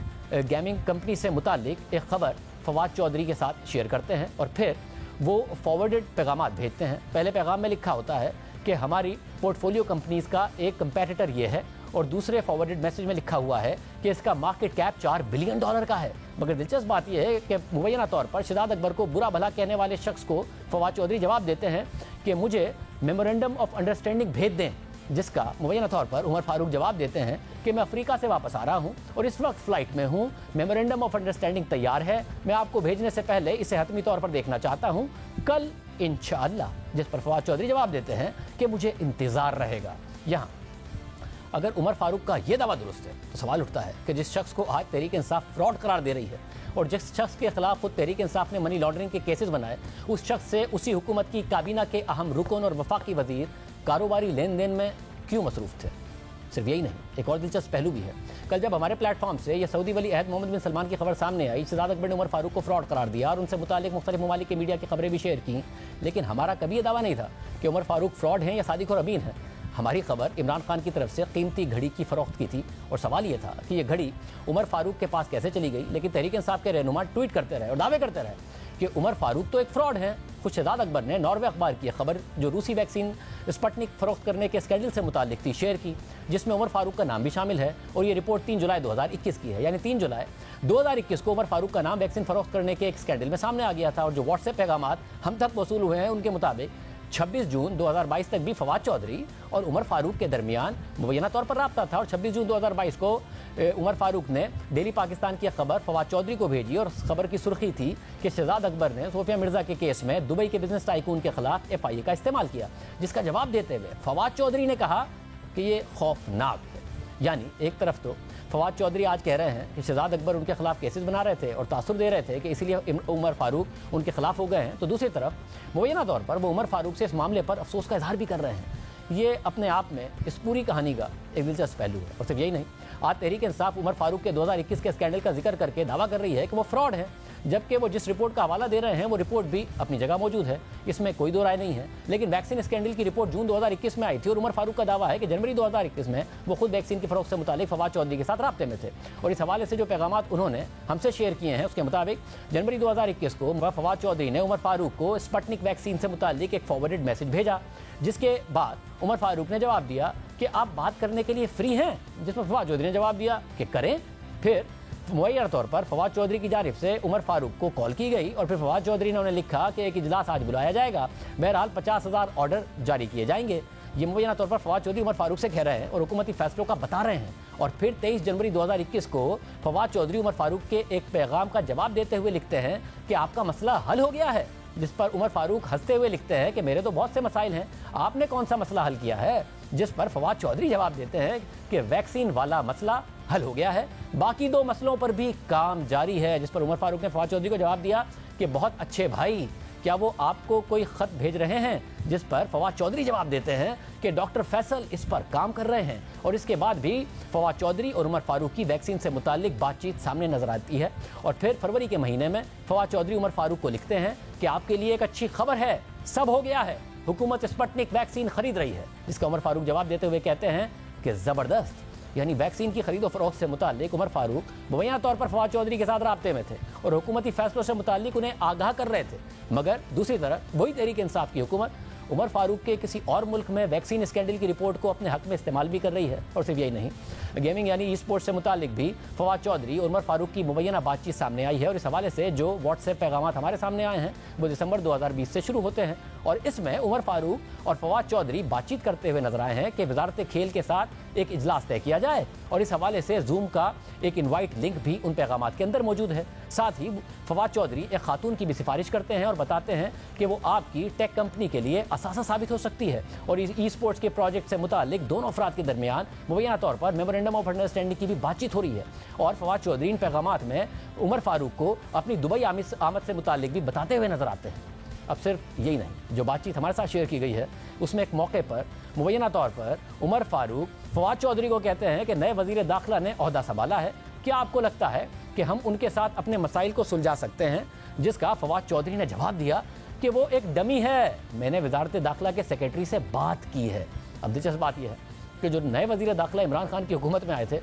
[SPEAKER 1] गेमिंग कंपनी से मुतालिक एक खबर फवाद चौधरी के साथ शेयर करते हैं और फिर वो फॉरवर्डेड पैगामात भेजते हैं। पहले पैगाम में लिखा होता है कि हमारी पोर्टफोलियो कंपनीज़ का एक कंपेटिटर ये है, और दूसरे फॉरवर्डेड मैसेज में लिखा हुआ है कि इसका मार्केट कैप $4 बिलियन का है। मगर दिलचस्प बात यह है कि मुबैना तौर पर शहजाद अकबर को बुरा भला कहने वाले शख्स को फवाद चौधरी जवाब देते हैं कि मुझे मेमोरेंडम ऑफ अंडरस्टैंडिंग भेज दें, जिसका मुबैना तौर पर उमर फारूक जवाब देते हैं कि मैं अफ्रीका से वापस आ रहा हूं और इस वक्त फ़्लाइट में हूं, मेमोरेंडम ऑफ अंडरस्टैंडिंग तैयार है, मैं आपको भेजने से पहले इसे हतमी तौर पर देखना चाहता हूं, कल इंशाअल्लाह। जिस पर फवाद चौधरी जवाब देते हैं कि मुझे इंतज़ार रहेगा। यहाँ अगर उमर फारूक का ये दावा दुरुस्त है तो सवाल उठता है कि जिस शख्स को आज तहरीक इंसाफ फ्रॉड करार दे रही है और जिस शख्स के खिलाफ खुद तहरीक इंसाफ ने मनी लॉन्ड्रिंग के केसेस बनाए, उस शख्स से उसी हुकूमत की काबीना के अहम रुकन और वफाकी वजीर कारोबारी लेन देन में क्यों मसरूफ़ थे। सिर्फ यही नहीं, एक और दिलचस्प पहलू भी है। कल जब हमारे प्लेटफॉर्म से यह सऊदी वली अहद मोहम्मद बिन सलमान की खबर सामने आई, शहजाद अकबर ने उमर फारूक को फ्रॉड करार दिया और उनसे मुतालिक मुख्तलिफ ममालिक की मीडिया की खबरें भी शेयर की। लेकिन हमारा कभी यह दावा नहीं था कि उमर फारूक फ्रॉड हैं या सादिक और अमीन हैं। हमारी खबर इमरान खान की तरफ से कीमती घड़ी की फरोख्त की थी और सवाल यह था कि यह घड़ी उमर फारूक के पास कैसे चली गई। लेकिन तहरीक इंसाफ के रहनुमा ट्वीट करते रहे और दावे करते रहे कि उमर फारूक तो एक फ्रॉड हैं। खुद शहजाद अकबर ने नॉर्वे अखबार की खबर जो रूसी वैक्सीन स्पुतनिक फरोख्त करने के स्केड्यूल से मुतालिक थी शेयर की, जिसमें उमर फारूक का नाम भी शामिल है। और ये रिपोर्ट 3 जुलाई 2021 की है। यानी 3 जुलाई 2021 को उमर फारूक का नाम वैक्सीन फरोख्त करने के एक स्कैंडल में सामने आ गया था। और जो व्हाट्सएप पैगाम हम तक वसूल हुए हैं उनके मुताबिक 26 जून 2022 तक भी फवाद चौधरी और उमर फारूक के दरमियान मुबैना तौर पर राब्ता था। और 26 जून 2022 को उमर फारूक ने डेली पाकिस्तान की खबर फवाद चौधरी को भेजी और खबर की सुर्खी थी कि शहजाद अकबर ने सोफिया मिर्जा के केस में दुबई के बिजनेस टाइकून के खिलाफ FIA का इस्तेमाल किया, जिसका जवाब देते हुए फवाद चौधरी ने कहा कि ये खौफनाक है। यानी एक तरफ तो फवाद चौधरी आज कह रहे हैं कि शहजाद अकबर उनके खिलाफ केसेस बना रहे थे और तासुर दे रहे थे कि इसीलिए उमर फारूक उनके खिलाफ हो गए हैं, तो दूसरी तरफ मुबैना तौर पर वो उमर फारूक से इस मामले पर अफसोस का इजहार भी कर रहे हैं। ये अपने आप में इस पूरी कहानी का एक दिलचस्प पहलू है। और सिर्फ यही नहीं, आज तहरीक इंसाफ उमर फारूक के 2021 के स्कैंडल का जिक्र करके दावा कर रही है कि वो फ्रॉड है, जबकि वो जिस रिपोर्ट का हवाला दे रहे हैं वो रिपोर्ट भी अपनी जगह मौजूद है, इसमें कोई दो राय नहीं है। लेकिन वैक्सीन स्कैंडल की रिपोर्ट जून 2021 में आई थी और उमर फारूक का दावा है कि जनवरी 2021 में वो खुद वैक्सीन की फरोख्त से मुतालिक फवाद चौधरी के साथ राब्ते में थे। और इस हवाले से जो पैगाम उन्होंने हमसे शेयर किए हैं उसके मुताबिक जनवरी 2021 को फवाद चौधरी ने उमर फारूक को स्पुतनिक वैक्सीन से मुतालिक एक फॉरवर्डेड मैसेज भेजा, जिसके बाद उमर फारूक ने जवाब दिया कि आप बात करने के लिए फ्री हैं, जिसमें फवाद चौधरी ने जवाब दिया कि करें। फिर मुहैया तौर पर फवाद चौधरी की जानिब से उमर फारूक को कॉल की गई और फिर फवाद चौधरी ने उन्हें लिखा कि एक इजलास आज बुलाया जाएगा, बहरहाल 50,000 ऑर्डर जारी किए जाएंगे। ये मुबैना तौर पर फवाद चौधरी उमर फारूक से कह रहे हैं और हुकूमती फैसलों का बता रहे हैं। और फिर 23 जनवरी 2021 को फवाद चौधरी उमर फारूक के एक पैगाम का जवाब देते हुए लिखते हैं कि आपका मसला हल हो गया है, जिस पर उमर फारूक हंसते हुए लिखते हैं कि मेरे तो बहुत से मसाइल हैं, आपने कौन सा मसला हल किया है। जिस पर फवाद चौधरी जवाब देते हैं कि वैक्सीन वाला मसला हल हो गया है, बाकी 2 मसलों पर भी काम जारी है। जिस पर उमर फारूक ने फवाद चौधरी को जवाब दिया कि बहुत अच्छे भाई, क्या वो आपको कोई खत भेज रहे हैं जिस पर फवाद चौधरी जवाब देते हैं कि डॉक्टर फैसल इस पर काम कर रहे हैं, और इसके बाद भी फवाद चौधरी और उमर फारूक की वैक्सीन से मुताल्लिक बातचीत सामने नजर आती है। और फिर फरवरी के महीने में फवाद चौधरी उमर फारूक को लिखते हैं कि आपके लिए एक अच्छी खबर है, सब हो गया है, हुकूमत स्पुतनिक वैक्सीन खरीद रही है। जिसका उमर फारूक जवाब देते हुए कहते हैं कि ज़बरदस्त। यानी वैक्सीन की खरीदो फरोख्त से मुताल्लिक उमर फारूक मुबैना तौर पर फवाद चौधरी के साथ राब्ते में थे और हुकूमती फैसलों से मुताल्लिक उन्हें आगाह कर रहे थे। मगर दूसरी तरफ वही तहरीक इंसाफ की हुकूमत उमर फारूक के किसी और मुल्क में वैक्सीन स्कैंडल की रिपोर्ट को अपने हक में इस्तेमाल भी कर रही है। और सिर्फ यही नहीं, गेमिंग यानी ई स्पोर्ट्स से मुताल्लिक भी फवाद चौधरी और उमर फारूक की मुबैना बातचीत सामने आई है। और इस हवाले से जो व्हाट्सएप पैगाम हमारे सामने आए हैं वो दिसंबर 2020 से शुरू होते हैं और इसमें उमर फारूक और फवाद चौधरी बातचीत करते हुए नजर आए हैं कि वजारत खेल के साथ एक इजलास तय किया जाए। और इस हवाले से जूम का एक इनवाइट लिंक भी उन पैगाम के अंदर मौजूद है। साथ ही फवाद चौधरी एक खातून की भी सिफारिश करते हैं और बताते हैं कि वो आपकी टेक कंपनी के लिए असासा साबित हो सकती है। और इस ई स्पोर्ट्स के प्रोजेक्ट से मुताल्लिक दोनों अफराद के दरमियान मुबैना तौर पर मेमोरेंडम ऑफ अंडरस्टैंडिंग की भी बातचीत हो रही है। और फवाद चौधरी इन पैगामात में उमर फारूक को अपनी दुबई आमद से मुताल्लिक भी बताते हुए नजर आते हैं। अब सिर्फ यही नहीं, जो बातचीत हमारे साथ शेयर की गई है उसमें एक मौके पर मुबैना तौर पर उमर फारूक फवाद चौधरी को कहते हैं कि नए वजीर दाखिला ने ओहदा संभाला है, क्या आपको लगता है कि हम उनके साथ अपने मसाइल को सुलझा सकते हैं? जिसका फवाद चौधरी ने जवाब दिया कि वो एक डमी है, मैंने वजारत दाखिला के सेक्रेटरी से बात की है। अब दिलचस्प बात यह है कि जो नए वजीर दाखिला इमरान खान की हुकूमत में आए थे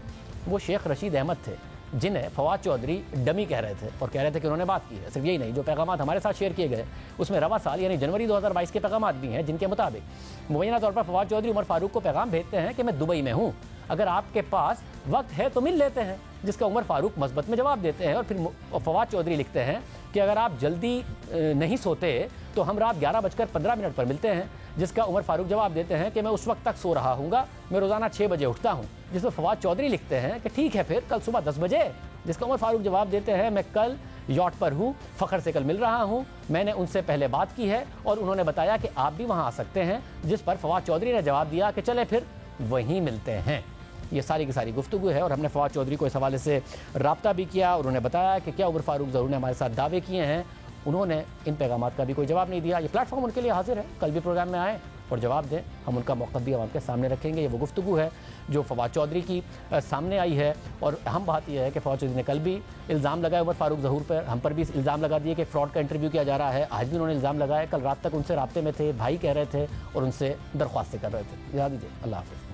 [SPEAKER 1] वो शेख रशीद अहमद थे, जिन्हें फवाद चौधरी डमी कह रहे थे और कह रहे थे कि उन्होंने बात की है। सिर्फ यही नहीं, जो पैगाम हमारे साथ शेयर किए गए उसमें रवा साल यानी जनवरी 2022 के पैगाम भी हैं, जिनके मुताबिक मुबैना तौर पर फवाद चौधरी उमर फारूक को पैगाम भेजते हैं कि मैं दुबई में हूँ, अगर आपके पास वक्त है तो मिल लेते हैं। जिसका उमर फारूक मस्बत में जवाब देते हैं। और फिर फवाद चौधरी लिखते हैं कि अगर आप जल्दी नहीं सोते तो हम रात 11:15 पर मिलते हैं। जिसका उमर फारूक जवाब देते हैं कि मैं उस वक्त तक सो रहा हूँगा, मैं रोज़ाना 6 बजे उठता हूँ। जिसमें फवाद चौधरी लिखते हैं कि ठीक है फिर कल सुबह 10 बजे। जिसका उमर फारूक जवाब देते हैं मैं कल यॉट पर हूँ, फ़खर से कल मिल रहा हूँ, मैंने उनसे पहले बात की है और उन्होंने बताया कि आप भी वहाँ आ सकते हैं। जिस पर फवाद चौधरी ने जवाब दिया कि चले फिर वहीं मिलते हैं। ये सारी की सारी गुफ्तगू है और हमने फवाद चौधरी को इस हवाले से रब्ता भी किया और उन्होंने बताया कि क्या उमर फारूक ज़रूर ने हमारे साथ दावे किए हैं। उन्होंने इन पैगामात का भी कोई जवाब नहीं दिया। ये प्लेटफॉर्म उनके लिए हाजिर है, कल भी प्रोग्राम में आए और जवाब दें, हम उनका मौक़िफ़ भी आपके सामने रखेंगे। ये वो गुफ्तगू है जो फवाद चौधरी की सामने आई है। और अहम बात यह है कि फवाद चौधरी ने कल भी इल्ज़ाम लगाया उमर फारूक ज़हूर पर, हम पर भी इल्ज़ाम लगा दिए कि फ्रॉड का इंटरव्यू किया जा रहा है। आज भी उन्होंने इल्ज़ाम लगाया, कल रात तक उनसे राब्ते में थे, भाई कह रहे थे और उनसे दरख्वास्तें कर रहे थे। याद दीजिए। अल्लाह हाफ़िज़।